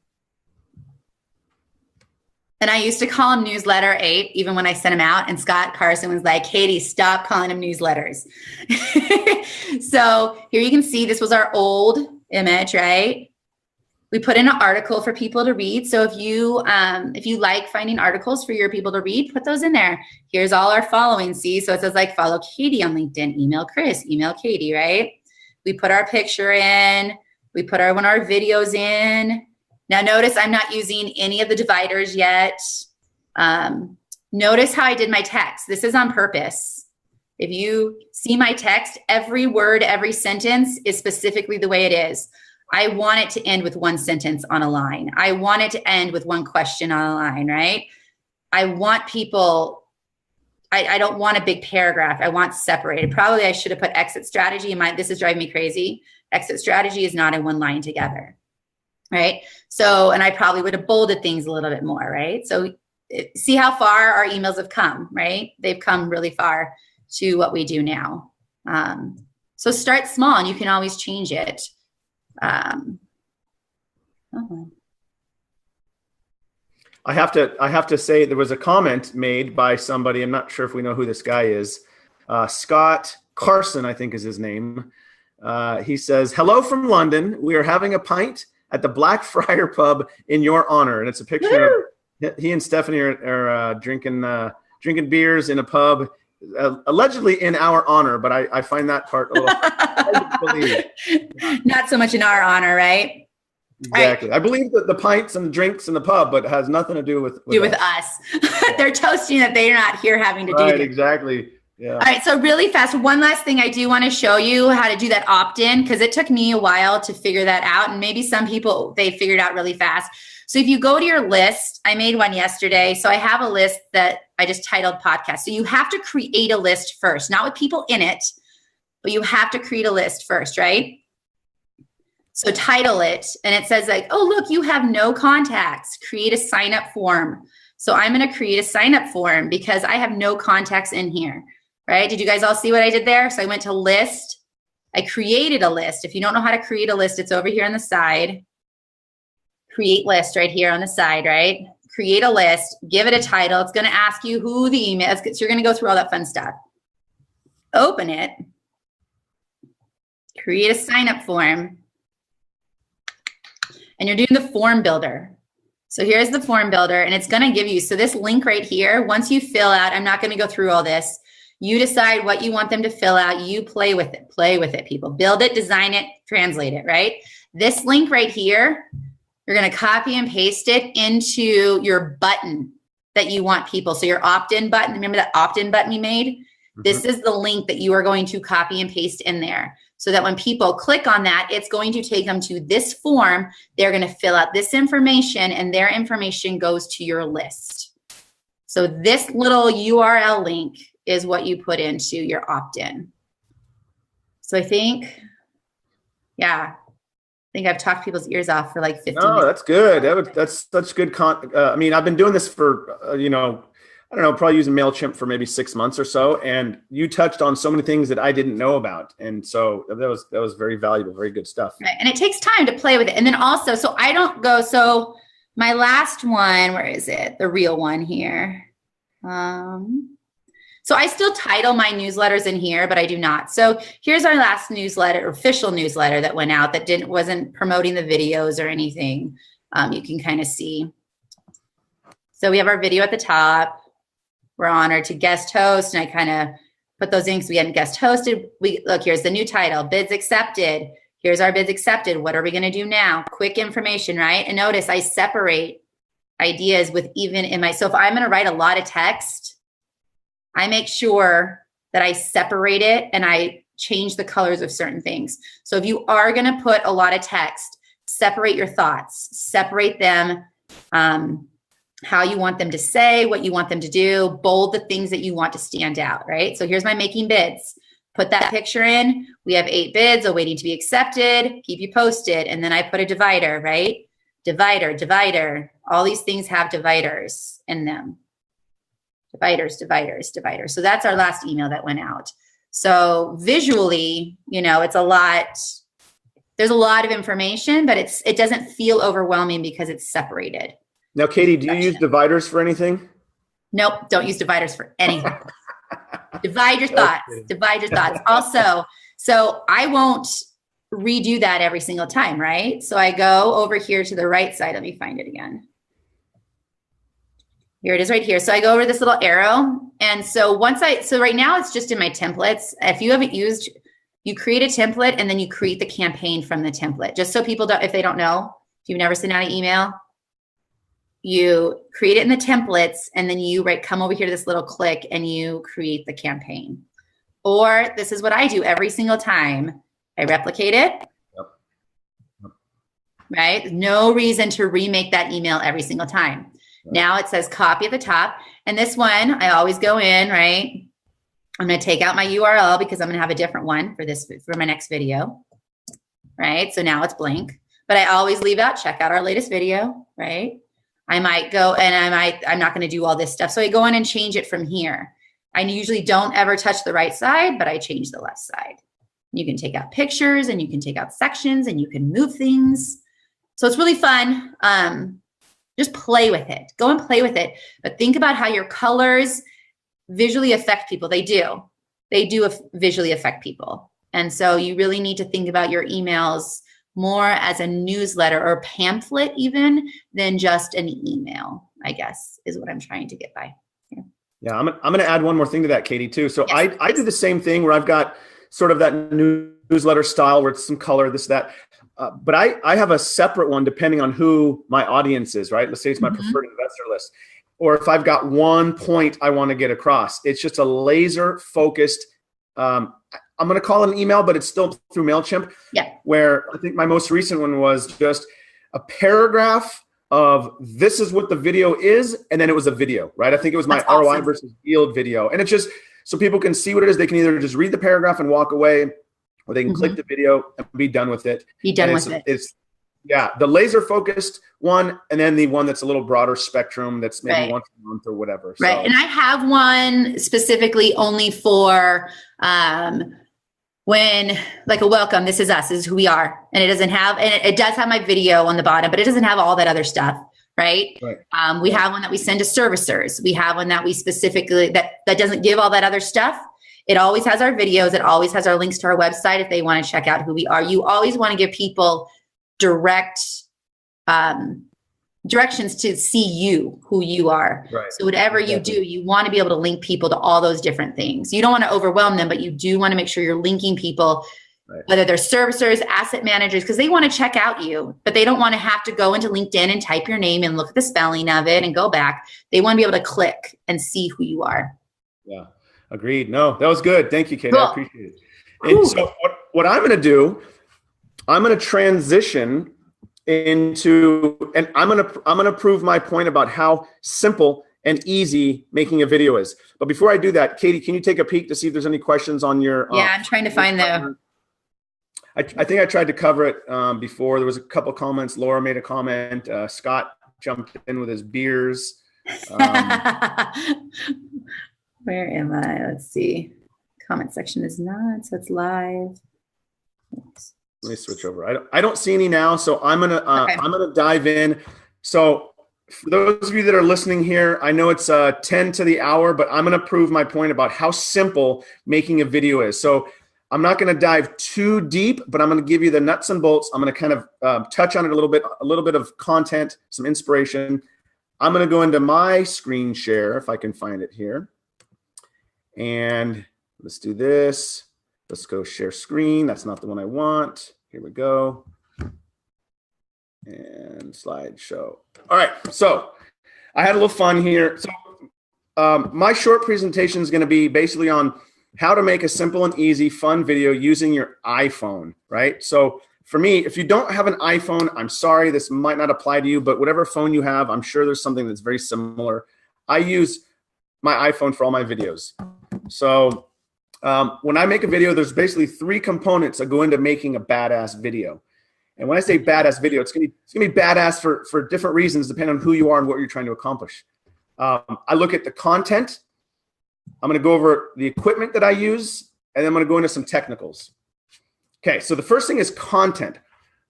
And I used to call them newsletter 8, even when I sent them out. And Scott Carson was like, Katie, stop calling them newsletters. So here you can see this was our old image, right? We put in an article for people to read. So if you like finding articles for your people to read, put those in there. Here's all our following. See, so it says like follow Katie on LinkedIn, email Chris, email Katie, right? We put our picture in. We put one of our videos in. Now notice I'm not using any of the dividers yet. Notice how I did my text. This is on purpose. If you see my text, every word, every sentence is specifically the way it is. I want it to end with one sentence on a line. I want it to end with one question on a line, right? I want people, I don't want a big paragraph. I want separated. Probably I should have put exit strategy in my, this is driving me crazy. Exit strategy is not in one line together. Right? So, and I probably would have bolded things a little bit more, right? So see how far our emails have come, right? They've come really far to what we do now. So start small and you can always change it. I have to say there was a comment made by somebody. I'm not sure if we know who this guy is. Scott Carson, I think is his name. He says, hello from London. We are having a pint at the Blackfriar pub in your honor. And it's a picture of he and Stephanie are drinking beers in a pub, allegedly in our honor. But I find that part a little hard to believe. Not so much in our honor, right? Exactly. Right. I believe that the pints and the drinks in the pub, but it has nothing to do with us. They're toasting that they're not here having to do right, this. Exactly. Yeah. All right. So really fast, one last thing I do want to show you how to do that opt-in, because it took me a while to figure that out. And maybe some people, they figured out really fast. So if you go to your list, I made one yesterday. So I have a list that I just titled podcast. So you have to create a list first, not with people in it, but you have to create a list first, right? So title it, and it says like, oh, look, you have no contacts. Create a sign-up form. So I'm going to create a sign-up form because I have no contacts in here. Right? Did you guys all see what I did there? So I went to list. I created a list. If you don't know how to create a list, it's over here on the side. Create list right here on the side, right? Create a list. Give it a title. It's going to ask you who the email is. So you're going to go through all that fun stuff. Open it. Create a sign-up form. And you're doing the form builder. So here's the form builder, and it's going to give you, so this link right here, once you fill out, I'm not going to go through all this. You decide what you want them to fill out. You play with it, people. Build it, design it, translate it, right? This link right here, you're going to copy and paste it into your button that you want people. So your opt-in button, remember that opt-in button you made? Mm-hmm. This is the link that you are going to copy and paste in there so that when people click on that, it's going to take them to this form. They're going to fill out this information and their information goes to your list. So this little URL link is what you put into your opt-in. So I think I've talked people's ears off for like 15 minutes. Oh, that's good. That's such good. I mean, I've been doing this for, I don't know, probably using MailChimp for maybe 6 months or so. And you touched on so many things that I didn't know about. And so that was very valuable, very good stuff. Right. And it takes time to play with it. And then also, so I don't go, so my last one, where is it? The real one here. So I still title my newsletters in here, but I do not. So here's our last newsletter, official newsletter that went out that wasn't promoting the videos or anything. You can kind of see. So we have our video at the top. We're honored to guest host, and I kind of put those in because we hadn't guest hosted. Look, here's the new title, bids accepted. Here's our bids accepted. What are we going to do now? Quick information, right? And notice I separate ideas with even in my, so if I'm going to write a lot of text, I make sure that I separate it and I change the colors of certain things. So if you are going to put a lot of text, separate your thoughts, separate them, how you want them to say, what you want them to do, bold the things that you want to stand out, right? So here's my making bids. Put that picture in. We have 8 bids awaiting to be accepted. Keep you posted. And then I put a divider, right? Divider. All these things have dividers in them. Dividers. So that's our last email that went out. So visually, it's a lot. There's a lot of information, but it doesn't feel overwhelming because it's separated. Now, Katie, do you use dividers for anything? Nope, don't use dividers for anything. Divide your thoughts. Also, so I won't redo that every single time, right? So I go over here to the right side. Let me find it again. Here it is right here. So I go over this little arrow. And so so right now it's just in my templates. If you haven't used, you create a template and then you create the campaign from the template. Just so people don't, if they don't know, if you've never sent out an email, you create it in the templates and then you come over here to this little click and you create the campaign. Or this is what I do every single time. I replicate it. Yep. Right? No reason to remake that email every single time. Yep. Now it says copy at the top. And this one, I always go in, right? I'm going to take out my URL because I'm going to have a different one for my next video. Right? So now it's blank. But I always leave out, check out our latest video, right? I might go and I'm not going to do all this stuff. So I go in and change it from here. I usually don't ever touch the right side, but I change the left side. You can take out pictures and you can take out sections and you can move things. So it's really fun. Just play with it. Go and play with it. But think about how your colors visually affect people. They do. They do visually affect people. And so you really need to think about your emails more as a newsletter or pamphlet even than just an email, I guess, is what I'm trying to get by. Yeah, I'm going to add one more thing to that, Katie, too. So yes. I do the same thing where I've got sort of that newsletter style where it's some color, this, that. But I have a separate one depending on who my audience is, right? Let's say it's my preferred investor list. Or if I've got one point I want to get across, it's just a laser focused, I'm going to call it an email, but it's still through MailChimp. Yeah. Where I think my most recent one was just a paragraph of this is what the video is. And then it was a video, right? I think it was my That's awesome. ROI versus yield video. And it's just so people can see what it is. They can either just read the paragraph and walk away, or they can click the video and be done with it. It's the laser focused one. And then the one that's a little broader spectrum that's maybe once a month or whatever. Right. So. And I have one specifically only for, when like a welcome, this is us, this is who we are. And it doesn't have, and it does have my video on the bottom, but it doesn't have all that other stuff. Right. We have one that we send to servicers. We have one that we specifically, that doesn't give all that other stuff. It always has our videos. It always has our links to our website if they want to check out who we are. You always want to give people directions to see who you are. Right. So whatever you do, you want to be able to link people to all those different things. You don't want to overwhelm them, but you do want to make sure you're linking people, whether they're servicers, asset managers, because they want to check out you, but they don't want to have to go into LinkedIn and type your name and look at the spelling of it and go back. They want to be able to click and see who you are. Yeah, agreed. No, that was good. Thank you, Katie. Cool. I appreciate it. And so what I'm going to do, I'm going to transition into, and I'm gonna prove my point about how simple and easy making a video is. But before I do that, Katie, can you take a peek to see if there's any questions on your? I'm trying to find them. I think I tried to cover it before. There was a couple comments. Laura made a comment. Scott jumped in with his beers. Where am I? Let's see. Comment section is not, so it's live. Oops. Let me switch over. I don't see any now, so I'm gonna dive in. So for those of you that are listening here, I know it's 10 to the hour, but I'm going to prove my point about how simple making a video is. So I'm not going to dive too deep, but I'm going to give you the nuts and bolts. I'm going to kind of touch on it a little bit of content, some inspiration. I'm going to go into my screen share if I can find it here. And let's do this. Let's go share screen. That's not the one I want. Here we go. And slideshow. All right. So I had a little fun here. So my short presentation is going to be basically on how to make a simple and easy fun video using your iPhone, right? So for me, if you don't have an iPhone, I'm sorry, this might not apply to you, but whatever phone you have, I'm sure there's something that's very similar. I use my iPhone for all my videos. So when I make a video, there's basically 3 components that go into making a badass video. And when I say badass video, it's gonna be badass for different reasons, depending on who you are and what you're trying to accomplish. I look at the content. I'm going to go over the equipment that I use, and then I'm going to go into some technicals. Okay, so the first thing is content.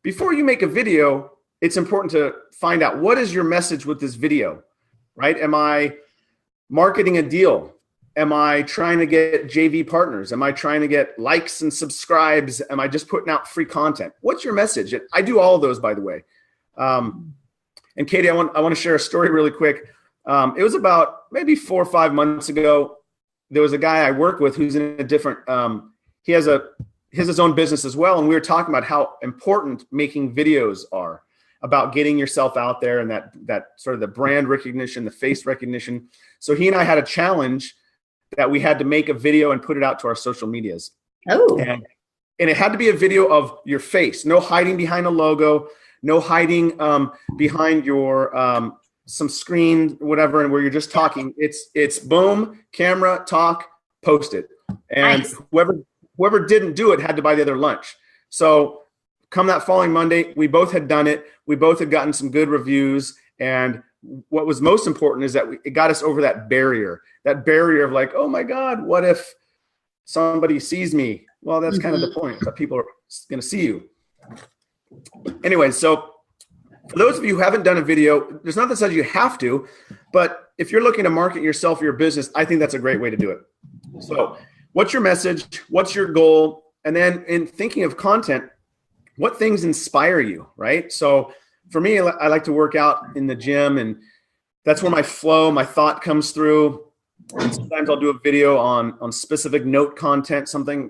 Before you make a video, it's important to find out what is your message with this video, right? Am I marketing a deal? Am I trying to get JV partners? Am I trying to get likes and subscribes? Am I just putting out free content? What's your message? I do all of those, by the way. And Katie, I want to share a story really quick. It was about maybe 4 or 5 months ago. There was a guy I work with who's in a different, he has his own business as well. And we were talking about how important making videos are, about getting yourself out there and that sort of the brand recognition, the face recognition. So he and I had a challenge that we had to make a video and put it out to our social medias. Oh. And it had to be a video of your face, no hiding behind a logo, no hiding behind your some screen, whatever, and where you're just talking. It's boom, camera, talk, post it. And nice. Whoever didn't do it had to buy the other lunch. So come that following Monday, we both had done it. We both had gotten some good reviews. And what was most important is that it got us over that barrier of like, oh my God, what if somebody sees me? Well, that's kind of the point, that people are going to see you. Anyway, so for those of you who haven't done a video, there's nothing that says you have to, but if you're looking to market yourself or your business, I think that's a great way to do it. So what's your message? What's your goal? And then in thinking of content, what things inspire you, right? So for me, I like to work out in the gym, and that's where my flow, my thought comes through. And sometimes I'll do a video on specific note content, sometimes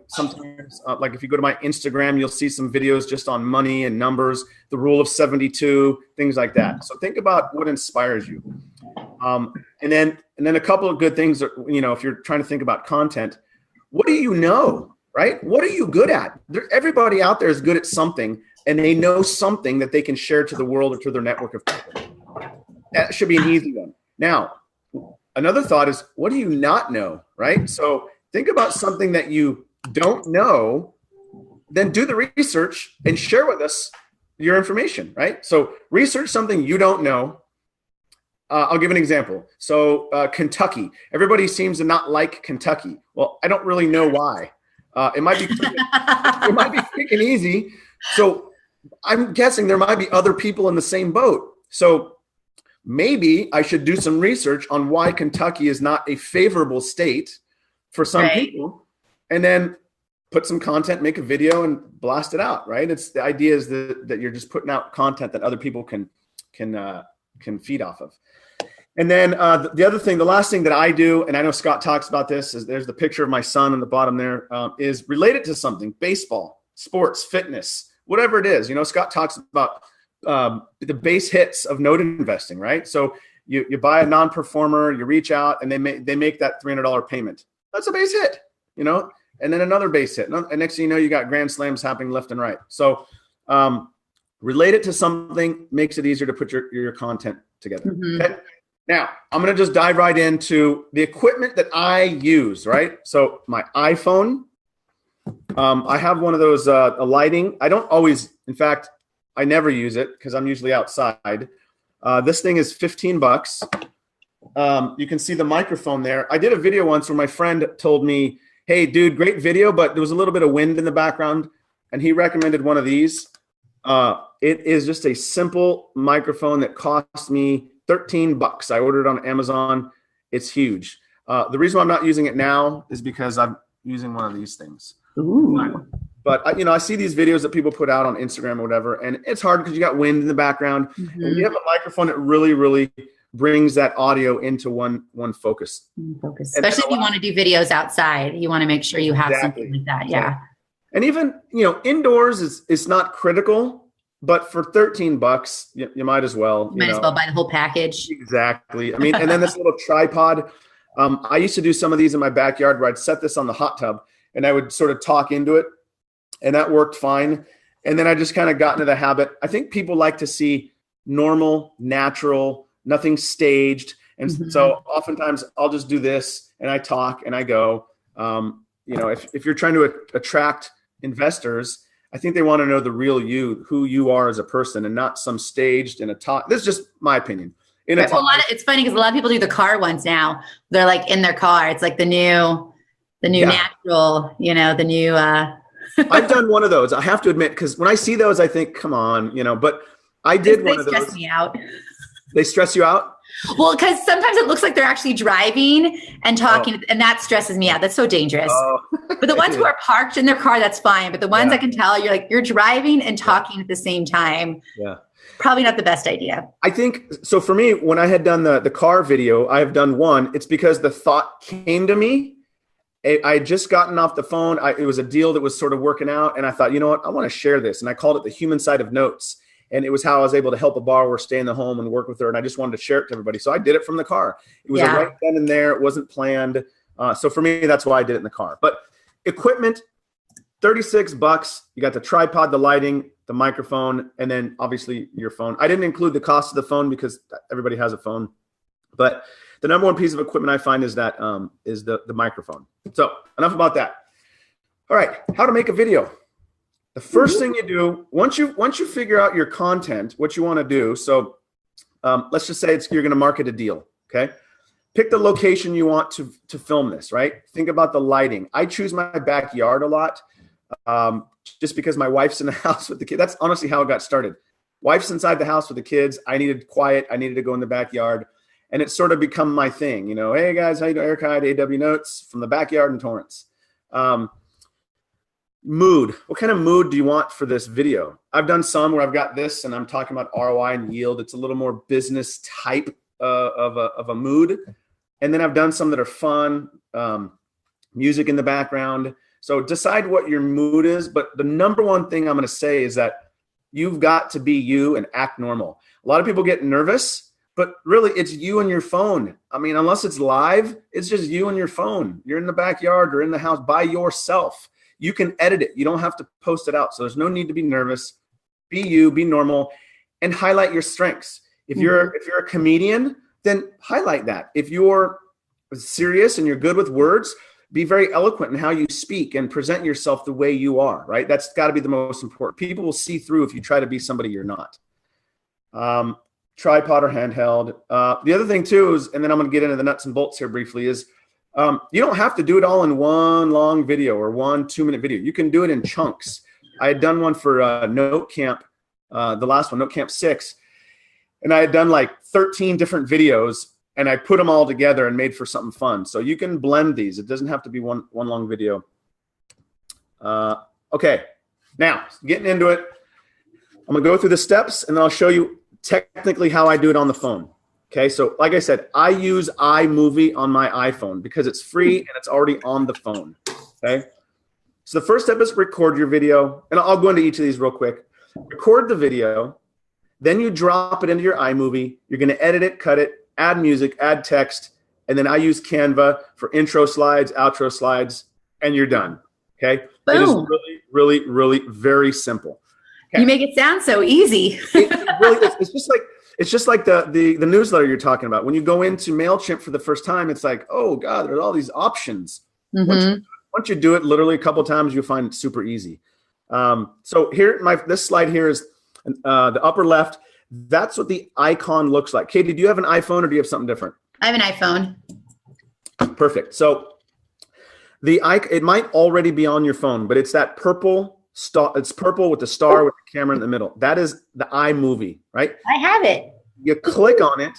like if you go to my Instagram, you'll see some videos just on money and numbers, the rule of 72, things like that. So think about what inspires you. And then a couple of good things, if you're trying to think about content, what do you know, right? What are you good at? Everybody out there is good at something, and they know something that they can share to the world or to their network of people. That should be an easy one. Now, another thought is, what do you not know, right? So think about something that you don't know, then do the research and share with us your information, right? So research something you don't know. I'll give an example. So Kentucky, everybody seems to not like Kentucky. Well, I don't really know why. It might be quick and easy. So I'm guessing there might be other people in the same boat. So maybe I should do some research on why Kentucky is not a favorable state for some people, and then put some content, make a video, and blast it out, right? It's the idea is that you're just putting out content that other people can feed off of. And then the other thing, the last thing that I do, and I know Scott talks about this, is there's the picture of my son on the bottom there, is related to something, baseball, sports, fitness, whatever it is. Scott talks about the base hits of note investing, right? So you buy a non-performer, you reach out, and they make that $300 payment. That's a base hit, and then another base hit. And next thing you know, you got grand slams happening left and right. So relate it to something makes it easier to put your content together. Okay? Now, I'm going to just dive right into the equipment that I use, right? So my iPhone, I have one of those lighting. I don't always, in fact, I never use it because I'm usually outside. This thing is $15. You can see the microphone there. I did a video once where my friend told me, hey, dude, great video, but there was a little bit of wind in the background, and he recommended one of these. It is just a simple microphone that cost me $13. I ordered it on Amazon. It's huge. The reason why I'm not using it now is because I'm using one of these things. Ooh. But I see these videos that people put out on Instagram or whatever, and it's hard because you got wind in the background. Mm-hmm. And you have a microphone that really, really brings that audio into one focus. Especially if you want to do videos outside, you want to make sure you have something like that. Yeah. And even, indoors is not critical, but for $13, you might as well. You might as well buy the whole package. Exactly. I mean, and then this little tripod. I used to do some of these in my backyard where I'd set this on the hot tub and I would sort of talk into it, and that worked fine. And then I just kind of got into the habit. I think people like to see normal, natural, nothing staged. And so oftentimes I'll just do this and I talk and I go. If you're trying to attract investors, I think they want to know the real you, who you are as a person, and not some staged in a talk. This is just my opinion. It's funny because a lot of people do the car ones now. They're like in their car. It's like the new natural, the new. I've done one of those. I have to admit, because when I see those, I think, come on, but I did one of those. They stress me out. They stress you out? Well, because sometimes it looks like they're actually driving and talking, and that stresses me out. That's so dangerous. But the ones who are parked in their car, that's fine. But the ones I can tell, you're driving and talking at the same time. Yeah. Probably not the best idea. I think, so for me, when I had done the car video, I have done one. It's because the thought came to me. I had just gotten off the phone. It was a deal that was sort of working out. And I thought, you know what? I want to share this. And I called it the human side of notes. And it was how I was able to help a borrower stay in the home and work with her. And I just wanted to share it to everybody. So I did it from the car. It was a right then and there. It wasn't planned. So for me, that's why I did it in the car. But equipment, $36. You got the tripod, the lighting, the microphone, and then obviously your phone. I didn't include the cost of the phone because everybody has a phone. But the number one piece of equipment I find is that is the microphone. So enough about that. All right, how to make a video. The first thing you do, once you figure out your content, what you want to do. So let's just say you're going to market a deal. Okay, pick the location you want to film this. Right. Think about the lighting. I choose my backyard a lot, just because my wife's in the house with the kids. That's honestly how it got started. Wife's inside the house with the kids. I needed quiet. I needed to go in the backyard. And it's sort of become my thing, hey guys, how you doing? Eric Hyde, AW Notes from the backyard in Torrance. Mood. What kind of mood do you want for this video? I've done some where I've got this and I'm talking about ROI and yield. It's a little more business type of a mood. And then I've done some that are fun, music in the background. So decide what your mood is. But the number one thing I'm going to say is that you've got to be you and act normal. A lot of people get nervous. But really, it's you and your phone. I mean, unless it's live, it's just you and your phone. You're in the backyard or in the house by yourself. You can edit it. You don't have to post it out. So there's no need to be nervous. Be you, be normal, and highlight your strengths. If you're a comedian, then highlight that. If you're serious and you're good with words, be very eloquent in how you speak and present yourself the way you are, right? That's got to be the most important. People will see through if you try to be somebody you're not. Tripod or handheld. The other thing too is, and then I'm going to get into the nuts and bolts here briefly, is you don't have to do it all in one long video or 1 2-minute video. You can do it in chunks. I had done one for Note Camp, the last one, Note Camp 6, and I had done like 13 different videos, and I put them all together and made for something fun. So you can blend these. It doesn't have to be one long video. Okay, now getting into it, I'm going to go through the steps, and then I'll show you technically how I do it on the phone. Okay, so like I said, I use iMovie on my iPhone because it's free and it's already on the phone. Okay, so the first step is record your video, and I'll go into each of these real quick. Record the video, then you drop it into your iMovie. You're going to edit it, cut it, add music, add text, and then I use Canva for intro slides, outro slides, and you're done. Okay, boom. It is really, really, really very simple. Okay. You make it sound so easy. It's just like the newsletter you're talking about. When you go into MailChimp for the first time, it's like, oh God, there's all these options. Once you do it literally a couple times, you'll find it super easy. So here, this slide here is the upper left. That's what the icon looks like. Katie, do you have an iPhone or do you have something different? I have an iPhone. Perfect. So it might already be on your phone, but it's that purple star. It's purple with the star with the camera in the middle. That is the iMovie, right? I have it. You click on it,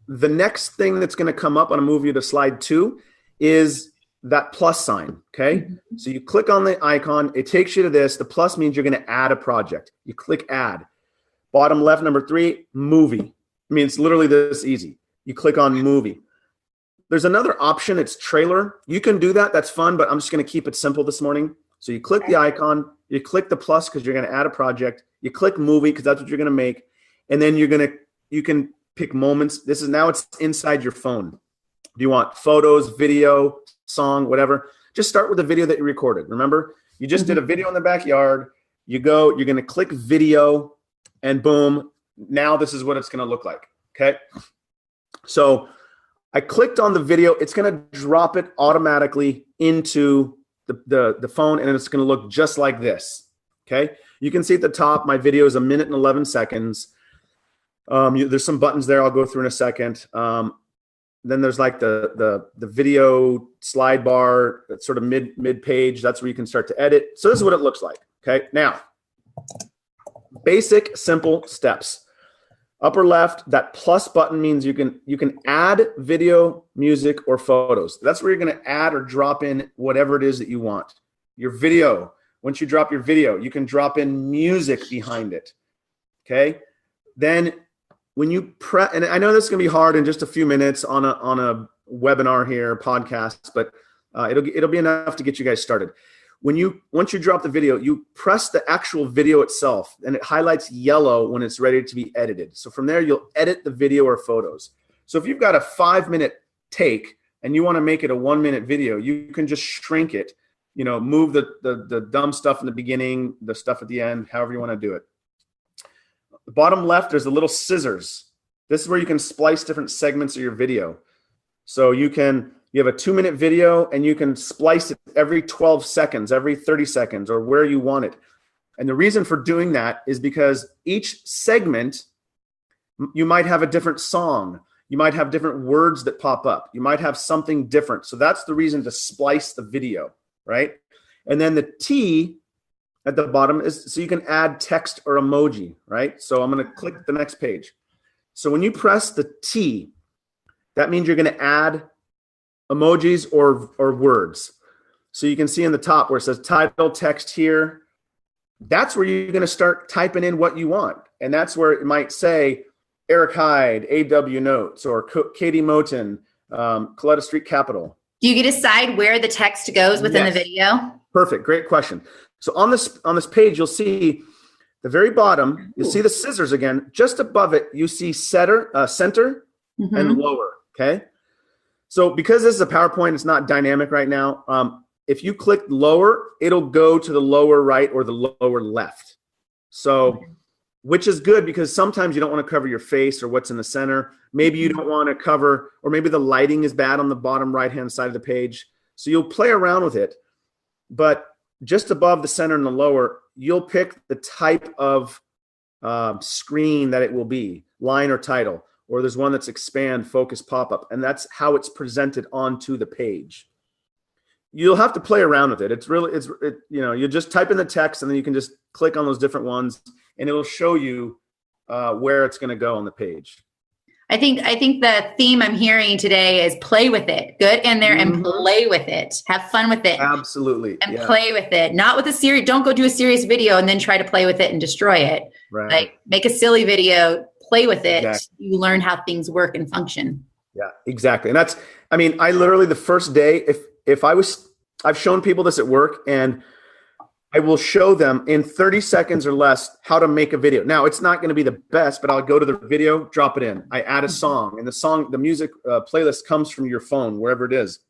the next thing that's going to come up, I'm going to move you to slide 2, is that plus sign, okay? So you click on the icon, it takes you to this. The plus means you're going to add a project. You click add. Bottom left, number 3, movie. I mean, it's literally this easy. You click on movie. There's another option, it's trailer. You can do that, that's fun, but I'm just going to keep it simple this morning. So you click the icon, you click the plus because you're going to add a project. You click movie because that's what you're going to make. And then you can pick moments. Now it's inside your phone. Do you want photos, video, song, whatever? Just start with the video that you recorded. Remember, you just did a video in the backyard. You're going to click video, and boom, now this is what it's going to look like, okay? So I clicked on the video. It's going to drop it automatically into the phone, and it's going to look just like this, okay? You can see at the top, my video is 1 minute and 11 seconds. There's some buttons there I'll go through in a second. Then there's like the video slide bar, that's sort of mid page. That's where you can start to edit. So this is what it looks like. Okay. Now, basic, simple steps. Upper left, that plus button means you can add video, music, or photos. That's where you're going to add or drop in whatever it is that you want. Your video. Once you drop your video, you can drop in music behind it. Okay. Then when you press, and I know this is going to be hard in just a few minutes on a webinar here, podcast, but it'll be enough to get you guys started. Once you drop the video, you press the actual video itself, and it highlights yellow when it's ready to be edited. So from there, you'll edit the video or photos. So if you've got a 5-minute take and you want to make it a 1-minute video, you can just shrink it. Move the dumb stuff in the beginning, the stuff at the end, however you want to do it. The bottom left, there's a little scissors. This is where you can splice different segments of your video. So you have a 2-minute video and you can splice it every 12 seconds, every 30 seconds, or where you want it. And the reason for doing that is because each segment, you might have a different song. You might have different words that pop up. You might have something different. So that's the reason to splice the video, right? And then the T at the bottom is so you can add text or emoji, right? So I'm going to click the next page. So when you press the T, that means you're going to add emojis or words. So you can see in the top where it says title, text here. That's where you're going to start typing in what you want. And that's where it might say Eric Hyde, AW Notes, or Katie Moton, Colletta Street Capital. Do you decide where the text goes within the video? Perfect. Great question. So on this page, you'll see the very bottom, you'll see the scissors again. Just above it, you see center and lower, okay? So because this is a PowerPoint, it's not dynamic right now. If you click lower, it'll go to the lower right or the lower left. So, which is good because sometimes you don't want to cover your face or what's in the center. Maybe you don't want to cover, or maybe the lighting is bad on the bottom right-hand side of the page. So you'll play around with it. But just above the center and the lower, you'll pick the type of screen that it will be, line or title, or there's one that's expand, focus, pop-up, and that's how it's presented onto the page. You'll have to play around with it. You just type in the text and then you can just click on those different ones and it'll show you where it's going to go on the page. I think the theme I'm hearing today is play with it. Get in there and play with it. Have fun with it. Absolutely. And play with it. Not with a serious, don't go do a serious video and then try to play with it and destroy it. Right. Like make a silly video, play with it. Exactly. You learn how things work and function. Yeah, exactly. And I literally the first day, I've shown people this at work and I will show them in 30 seconds or less how to make a video. Now, it's not going to be the best, but I'll go to the video, drop it in. I add a song, and the music playlist comes from your phone, wherever it is.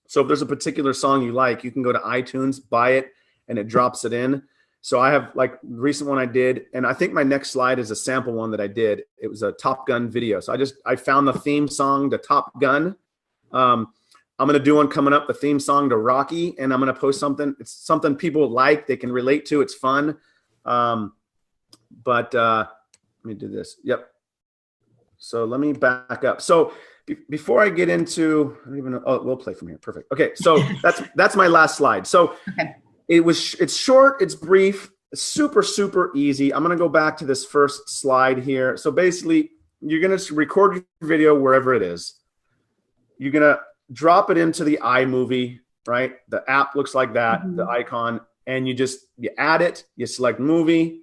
So if there's a particular song you like, you can go to iTunes, buy it, and it drops it in. So I have like the recent one I did, and I think my next slide is a sample one that I did. It was a Top Gun video. So I found the theme song to Top Gun. I'm going to do one coming up, the theme song to Rocky, and I'm going to post something. It's something people like, they can relate to. It's fun. But let me do this. Yep. So let me back up. So before I get into, I don't even know. Oh, we'll play from here. Perfect. Okay. So that's my last slide. So it's short, it's brief, super, super easy. I'm going to go back to this first slide here. So basically, you're going to record your video wherever it is. You're going to drop it into the iMovie, right? The app looks like that, the icon, and you add it, you select movie,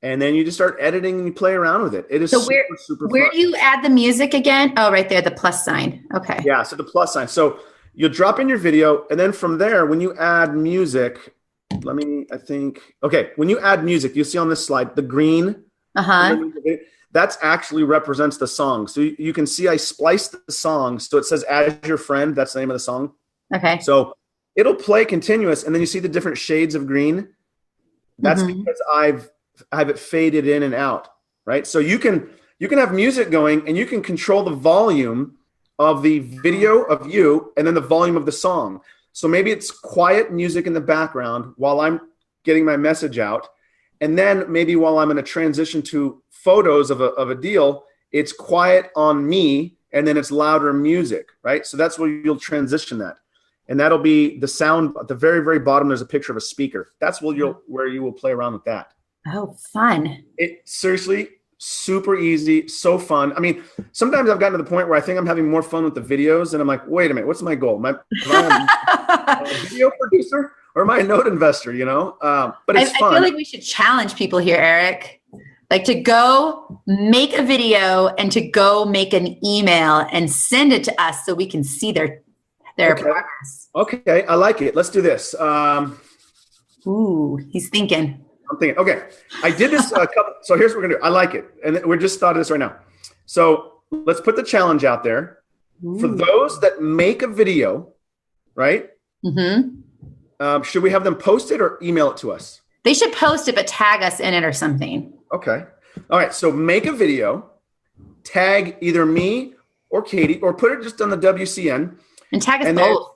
and then you just start editing and you play around with it. It is super where fun. do you add the music again? Oh, right there, the plus sign. Okay. Yeah, so the plus sign. So you'll drop in your video, and then from there, when you add music, when you add music, you see on this slide, the green, that's actually represents the song. So you can see I spliced the song. So it says As Your Friend, that's the name of the song. Okay. So it'll play continuous, and then you see the different shades of green. That's because I have it faded in and out, right? So you can have music going, and you can control the volume of the video of you and then the volume of the song. So maybe it's quiet music in the background while I'm getting my message out. And then maybe while I'm in a transition to photos of a deal, it's quiet on me and then it's louder music, right? So that's where you'll transition that. And that'll be the sound at the very, very bottom. There's a picture of a speaker. That's where you will play around with that. Oh, fun. It seriously, super easy, so fun. I mean, sometimes I've gotten to the point where I think I'm having more fun with the videos and I'm like, wait a minute, what's my goal? Am I a video producer or am I a note investor, But it's fun. I feel like we should challenge people here, Eric, like to go make a video and to go make an email and send it to us so we can see their progress. Okay, I like it. Let's do this. Ooh, he's thinking. I'm thinking, okay, I did this so here's what we're gonna do. I like it. And we're just thought of this right now. So let's put the challenge out there. Ooh. For those that make a video, right? Should we have them post it or email it to us? They should post it, but tag us in it or something. Okay. All right. So make a video, tag either me or Katie, or put it just on the WCN. And tag us both.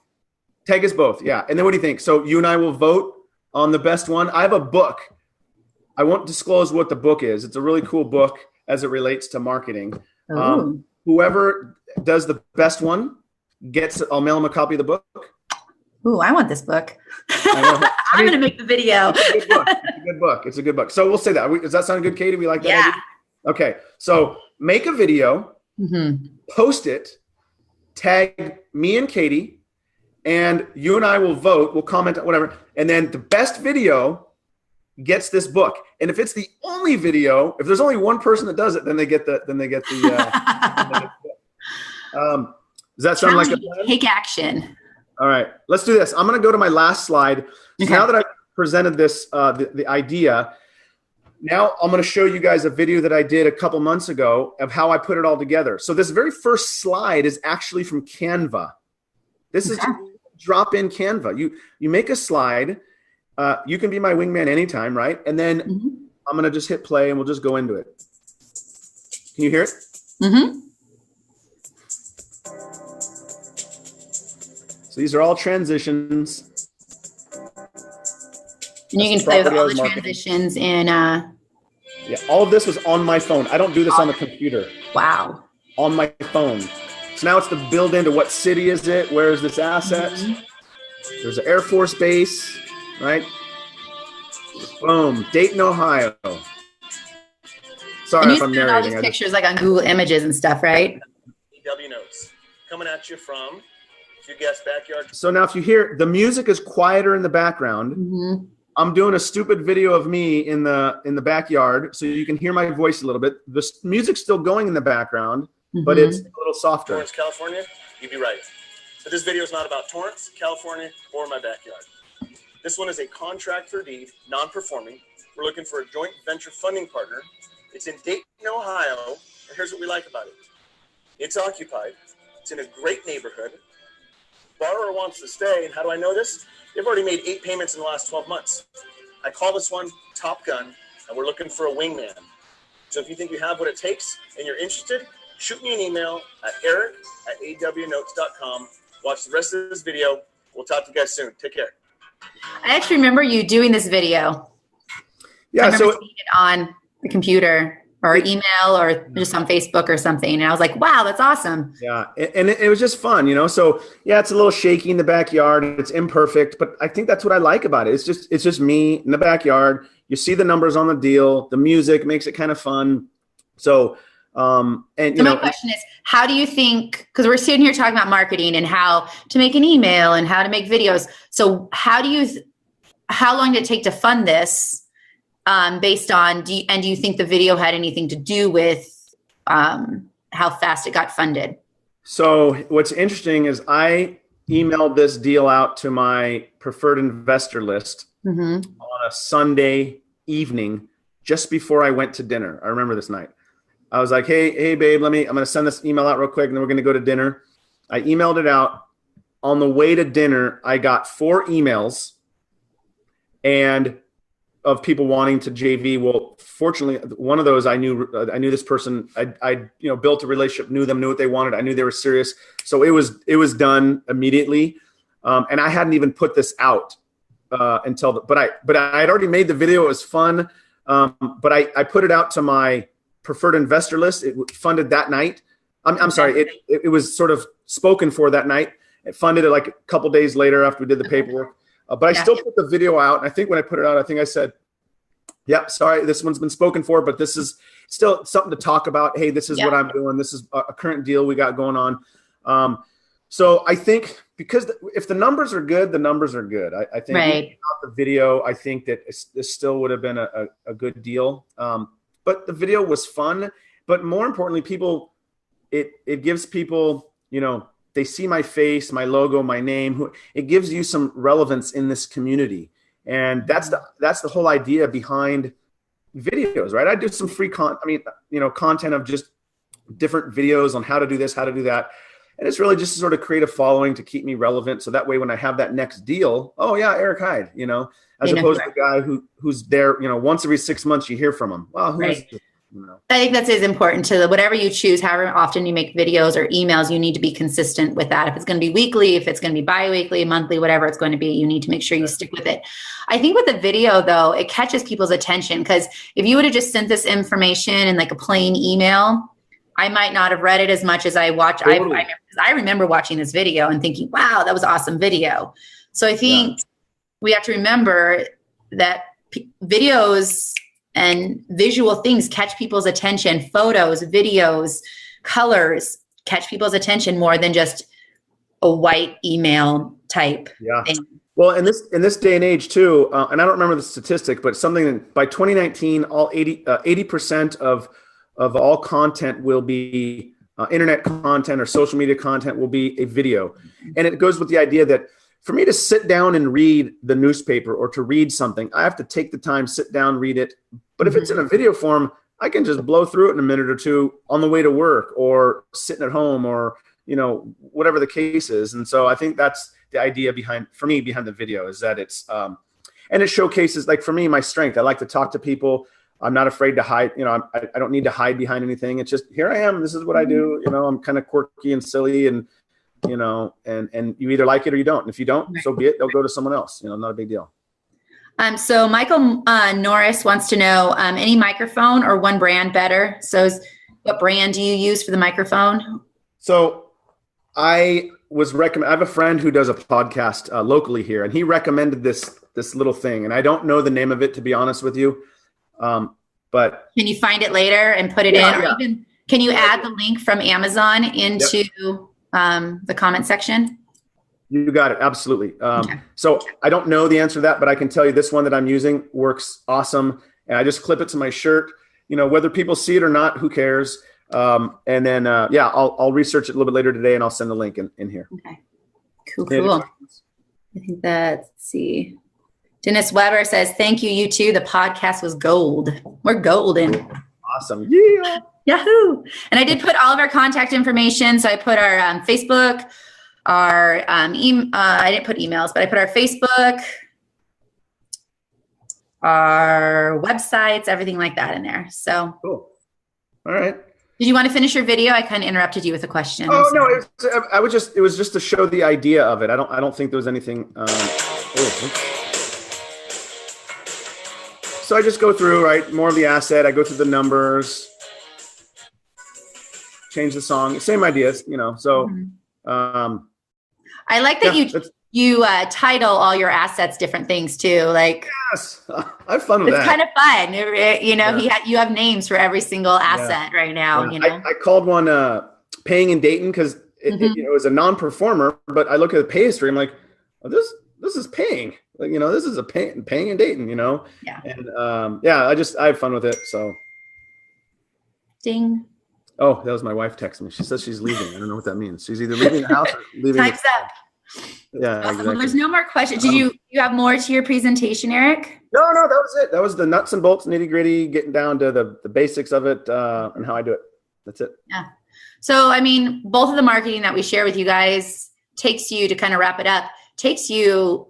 Tag us both. Yeah. And then what do you think? So you and I will vote on the best one. I have a book. I won't disclose what the book is. It's a really cool book as it relates to marketing. Whoever does the best one I'll mail them a copy of the book. Ooh, I want this book. I'm going to make the video. It's a good book. So we'll say that. Does that sound good, Katie? We like that idea? Okay. So make a video, post it, tag me and Katie, and you and I will vote. We'll comment, whatever. And then the best video gets this book. And if it's the only video, if there's only one person that does it, then they get the does that sound like a plan? Take action. All right, let's do this. I'm going to go to my last slide. So now that I've presented this, the idea, now I'm going to show you guys a video that I did a couple months ago of how I put it all together. So this very first slide is actually from Canva. This is drop in Canva. You make a slide. You can be my wingman anytime, right? And then I'm going to just hit play and we'll just go into it. Can you hear it? So these are all transitions. And you can play with all the transitions in. Yeah, all of this was on my phone. I don't do this on the computer. Wow. On my phone. So now it's to build into what city is it? Where is this asset? There's an Air Force Base, right? Boom. Dayton, Ohio. Sorry if I'm narrating. All these pictures like on Google Images and stuff, right? EW notes coming at you from your guest backyard. So now if you hear the music is quieter in the background, I'm doing a stupid video of me in the backyard, so you can hear my voice a little bit. The music's still going in the background, but it's a little softer. Torrance, California, you'd be right. But this video is not about Torrance, California, or my backyard. This one is a contract for deed, non-performing. We're looking for a joint venture funding partner. It's in Dayton, Ohio, and here's what we like about it. It's occupied. It's in a great neighborhood. Borrower wants to stay, and how do I know this? They've already made 8 payments in the last 12 months. I call this one Top Gun, and we're looking for a wingman. So if you think you have what it takes and you're interested, shoot me an email at eric@awnotes.com. Watch the rest of this video. We'll talk to you guys soon. Take care. I actually remember you doing this video. Yeah, I remember seeing it on the computer or email or just on Facebook or something. And I was like, wow, that's awesome. Yeah. And it was just fun, So yeah, it's a little shaky in the backyard. It's imperfect, but I think that's what I like about it. It's just me in the backyard. You see the numbers on the deal. The music makes it kind of fun. So And so my question is, how do you think, because we're sitting here talking about marketing and how to make an email and how to make videos. So how long did it take to fund this based on, do you think the video had anything to do with how fast it got funded? So what's interesting is I emailed this deal out to my preferred investor list on a Sunday evening, just before I went to dinner. I remember this night. I was like, hey, babe, I'm going to send this email out real quick, and then we're going to go to dinner. I emailed it out. On the way to dinner, I got 4 emails and of people wanting to JV. Well, fortunately, one of those I knew this person. I built a relationship, knew them, knew what they wanted. I knew they were serious. So it was done immediately. And I hadn't even put this out until, but I had already made the video. It was fun. But I put it out to my preferred investor list. It funded that night. I'm sorry. It was sort of spoken for that night. It funded it like a couple days later after we did the paperwork. But I still put the video out. And I think when I put it out, I think I said, yep, sorry, this one's been spoken for, but this is still something to talk about. Hey, this is what I'm doing. This is a current deal we got going on. So I think because if the numbers are good, the numbers are good. I think without the video, I think that this still would have been a good deal. But the video was fun. But more importantly, it gives people, they see my face, my logo, my name. It gives you some relevance in this community. And that's the whole idea behind videos, right? I do some free content of just different videos on how to do this, how to do that. And it's really just to sort of create a following to keep me relevant. So that way, when I have that next deal, oh yeah, Eric Hyde, as opposed to the guy who's there, once every 6 months you hear from him. Well, who is this? I think that's as important to whatever you choose, however often you make videos or emails, you need to be consistent with that. If it's going to be weekly, if it's going to be bi-weekly, monthly, whatever it's going to be, you need to make sure you stick with it. I think with the video though, it catches people's attention because if you would have just sent this information in like a plain email, I might not have read it as much as I watch. Totally. I remember watching this video and thinking, wow, that was an awesome video. So I think we have to remember that videos and visual things catch people's attention. Photos, videos, colors catch people's attention more than just a white email type thing. Well, in this day and age too, and I don't remember the statistic, but something that by 2019, all 80% of all content will be internet content or social media content will be a video. And it goes with the idea that for me to sit down and read the newspaper or to read something, I have to take the time, sit down, read it. But if it's in a video form, I can just blow through it in a minute or two on the way to work or sitting at home or, whatever the case is. And so I think that's the idea behind the video is that it's, and it showcases, like for me, my strength. I like to talk to people. I'm not afraid to hide. I don't need to hide behind anything. It's just, here I am. This is what I do. I'm kind of quirky and silly and, and you either like it or you don't. And if you don't, so be it. They'll go to someone else. Not a big deal. So Michael Norris wants to know any microphone or one brand better. So what brand do you use for the microphone? So I have a friend who does a podcast locally here, and he recommended this little thing. And I don't know the name of it, to be honest with you. But can you find it later and put it in? Or even can you add the link from Amazon into the comment section? You got it. Absolutely. So I don't know the answer to that, but I can tell you this one that I'm using works awesome. And I just clip it to my shirt, whether people see it or not, who cares? And then, I'll research it a little bit later today and I'll send the link in here. Okay. Cool. I think let's see. Dennis Weber says, thank you, you too. The podcast was gold. We're golden. Awesome. Yeah. Yahoo. And I did put all of our contact information. So I put our Facebook, our I didn't put emails, but I put our Facebook, our websites, everything like that in there. So cool. All right. Did you want to finish your video? I kind of interrupted you with a question. Oh no, it was just to show the idea of it. I don't think there was anything. So I just go through, right, more of the asset. I go through the numbers, change the song, same ideas, So I like that you title all your assets different things too. Like, yes, I have fun with that. It's kind of fun. You have names for every single asset right now. I called one paying in Dayton because it was a non-performer, but I look at the pay history. I'm like, oh, this is paying. Like, this is a paying in Dayton. Yeah. And I have fun with it. So. Ding. Oh, that was my wife texting me. She says she's leaving. I don't know what that means. She's either leaving the house or leaving. Time's up. Yeah. Awesome. Exactly. Well, there's no more questions. Did you have more to your presentation, Eric? No, that was it. That was the nuts and bolts, nitty gritty, getting down to the basics of it and how I do it. That's it. Yeah. So, both of the marketing that we share with you guys takes you, to kind of wrap it up, takes you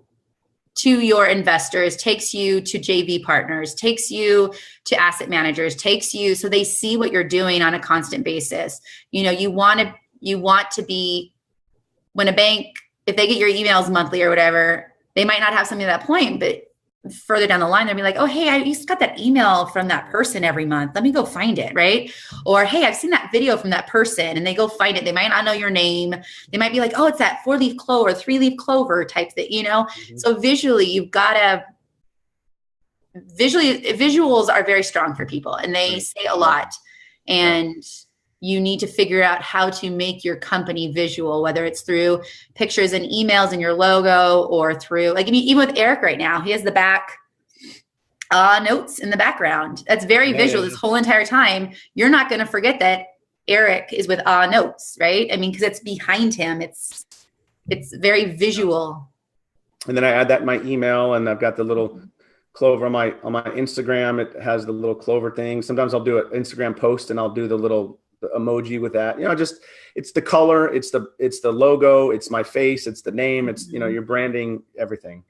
to your investors, takes you to JV partners, takes you to asset managers, takes you so they see what you're doing on a constant basis. You want to be, when a bank, if they get your emails monthly or whatever, they might not have something at that point, but further down the line, they'll be like, oh, hey, I just got that email from that person every month. Let me go find it, right? Or, hey, I've seen that video from that person, and they go find it. They might not know your name. They might be like, oh, it's that 4-leaf clover, 3-leaf clover type thing, So visually, you've got to, visuals are very strong for people, and they say a lot. And you need to figure out how to make your company visual, whether it's through pictures and emails and your logo, or through, even with Eric right now, he has the back notes in the background. That's very visual this whole entire time. You're not going to forget that Eric is with notes, right? Because it's behind him. It's very visual. And then I add that in my email, and I've got the little clover on my Instagram. It has the little clover thing. Sometimes I'll do an Instagram post and I'll do the little emoji with that. It's the color, it's the logo, it's my face, it's the name, it's your branding, everything.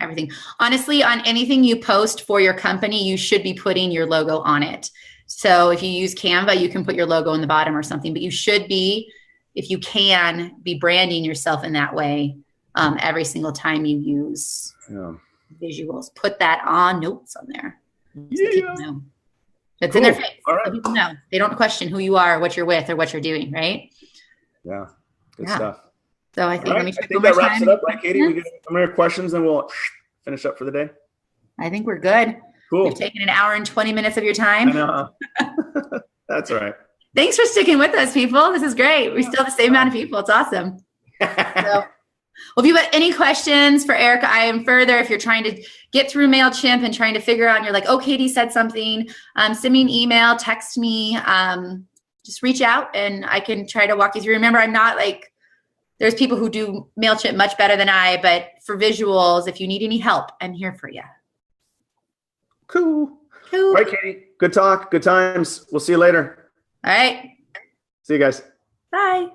Honestly, on anything you post for your company, you should be putting your logo on it. So if you use Canva, you can put your logo in the bottom or something, but you should be, if you can, be branding yourself in that way every single time you use visuals. Put that on notes on there. So people know. It's in their face. All right. So people know. They don't question who you are, what you're with, or what you're doing, right? Yeah. Good stuff. So I think, let me check one that more wraps time. it up, right, Katie? We get some more questions, and we'll finish up for the day. I think we're good. Cool. We've taken an hour and 20 minif of your time. I know. That's all right. Thanks for sticking with us, people. This is great. We still have the same amount of people. It's awesome. Well, if you have any questions for Eric, I am further. If you're trying to get through MailChimp and trying to figure out, and you're like, oh, Katie said something, send me an email, text me, just reach out and I can try to walk you through. Remember, I'm not like, there's people who do MailChimp much better than I, but for visuals, if you need any help, I'm here for you. Cool. All right, Katie. Good talk. Good times. We'll see you later. All right. See you guys. Bye.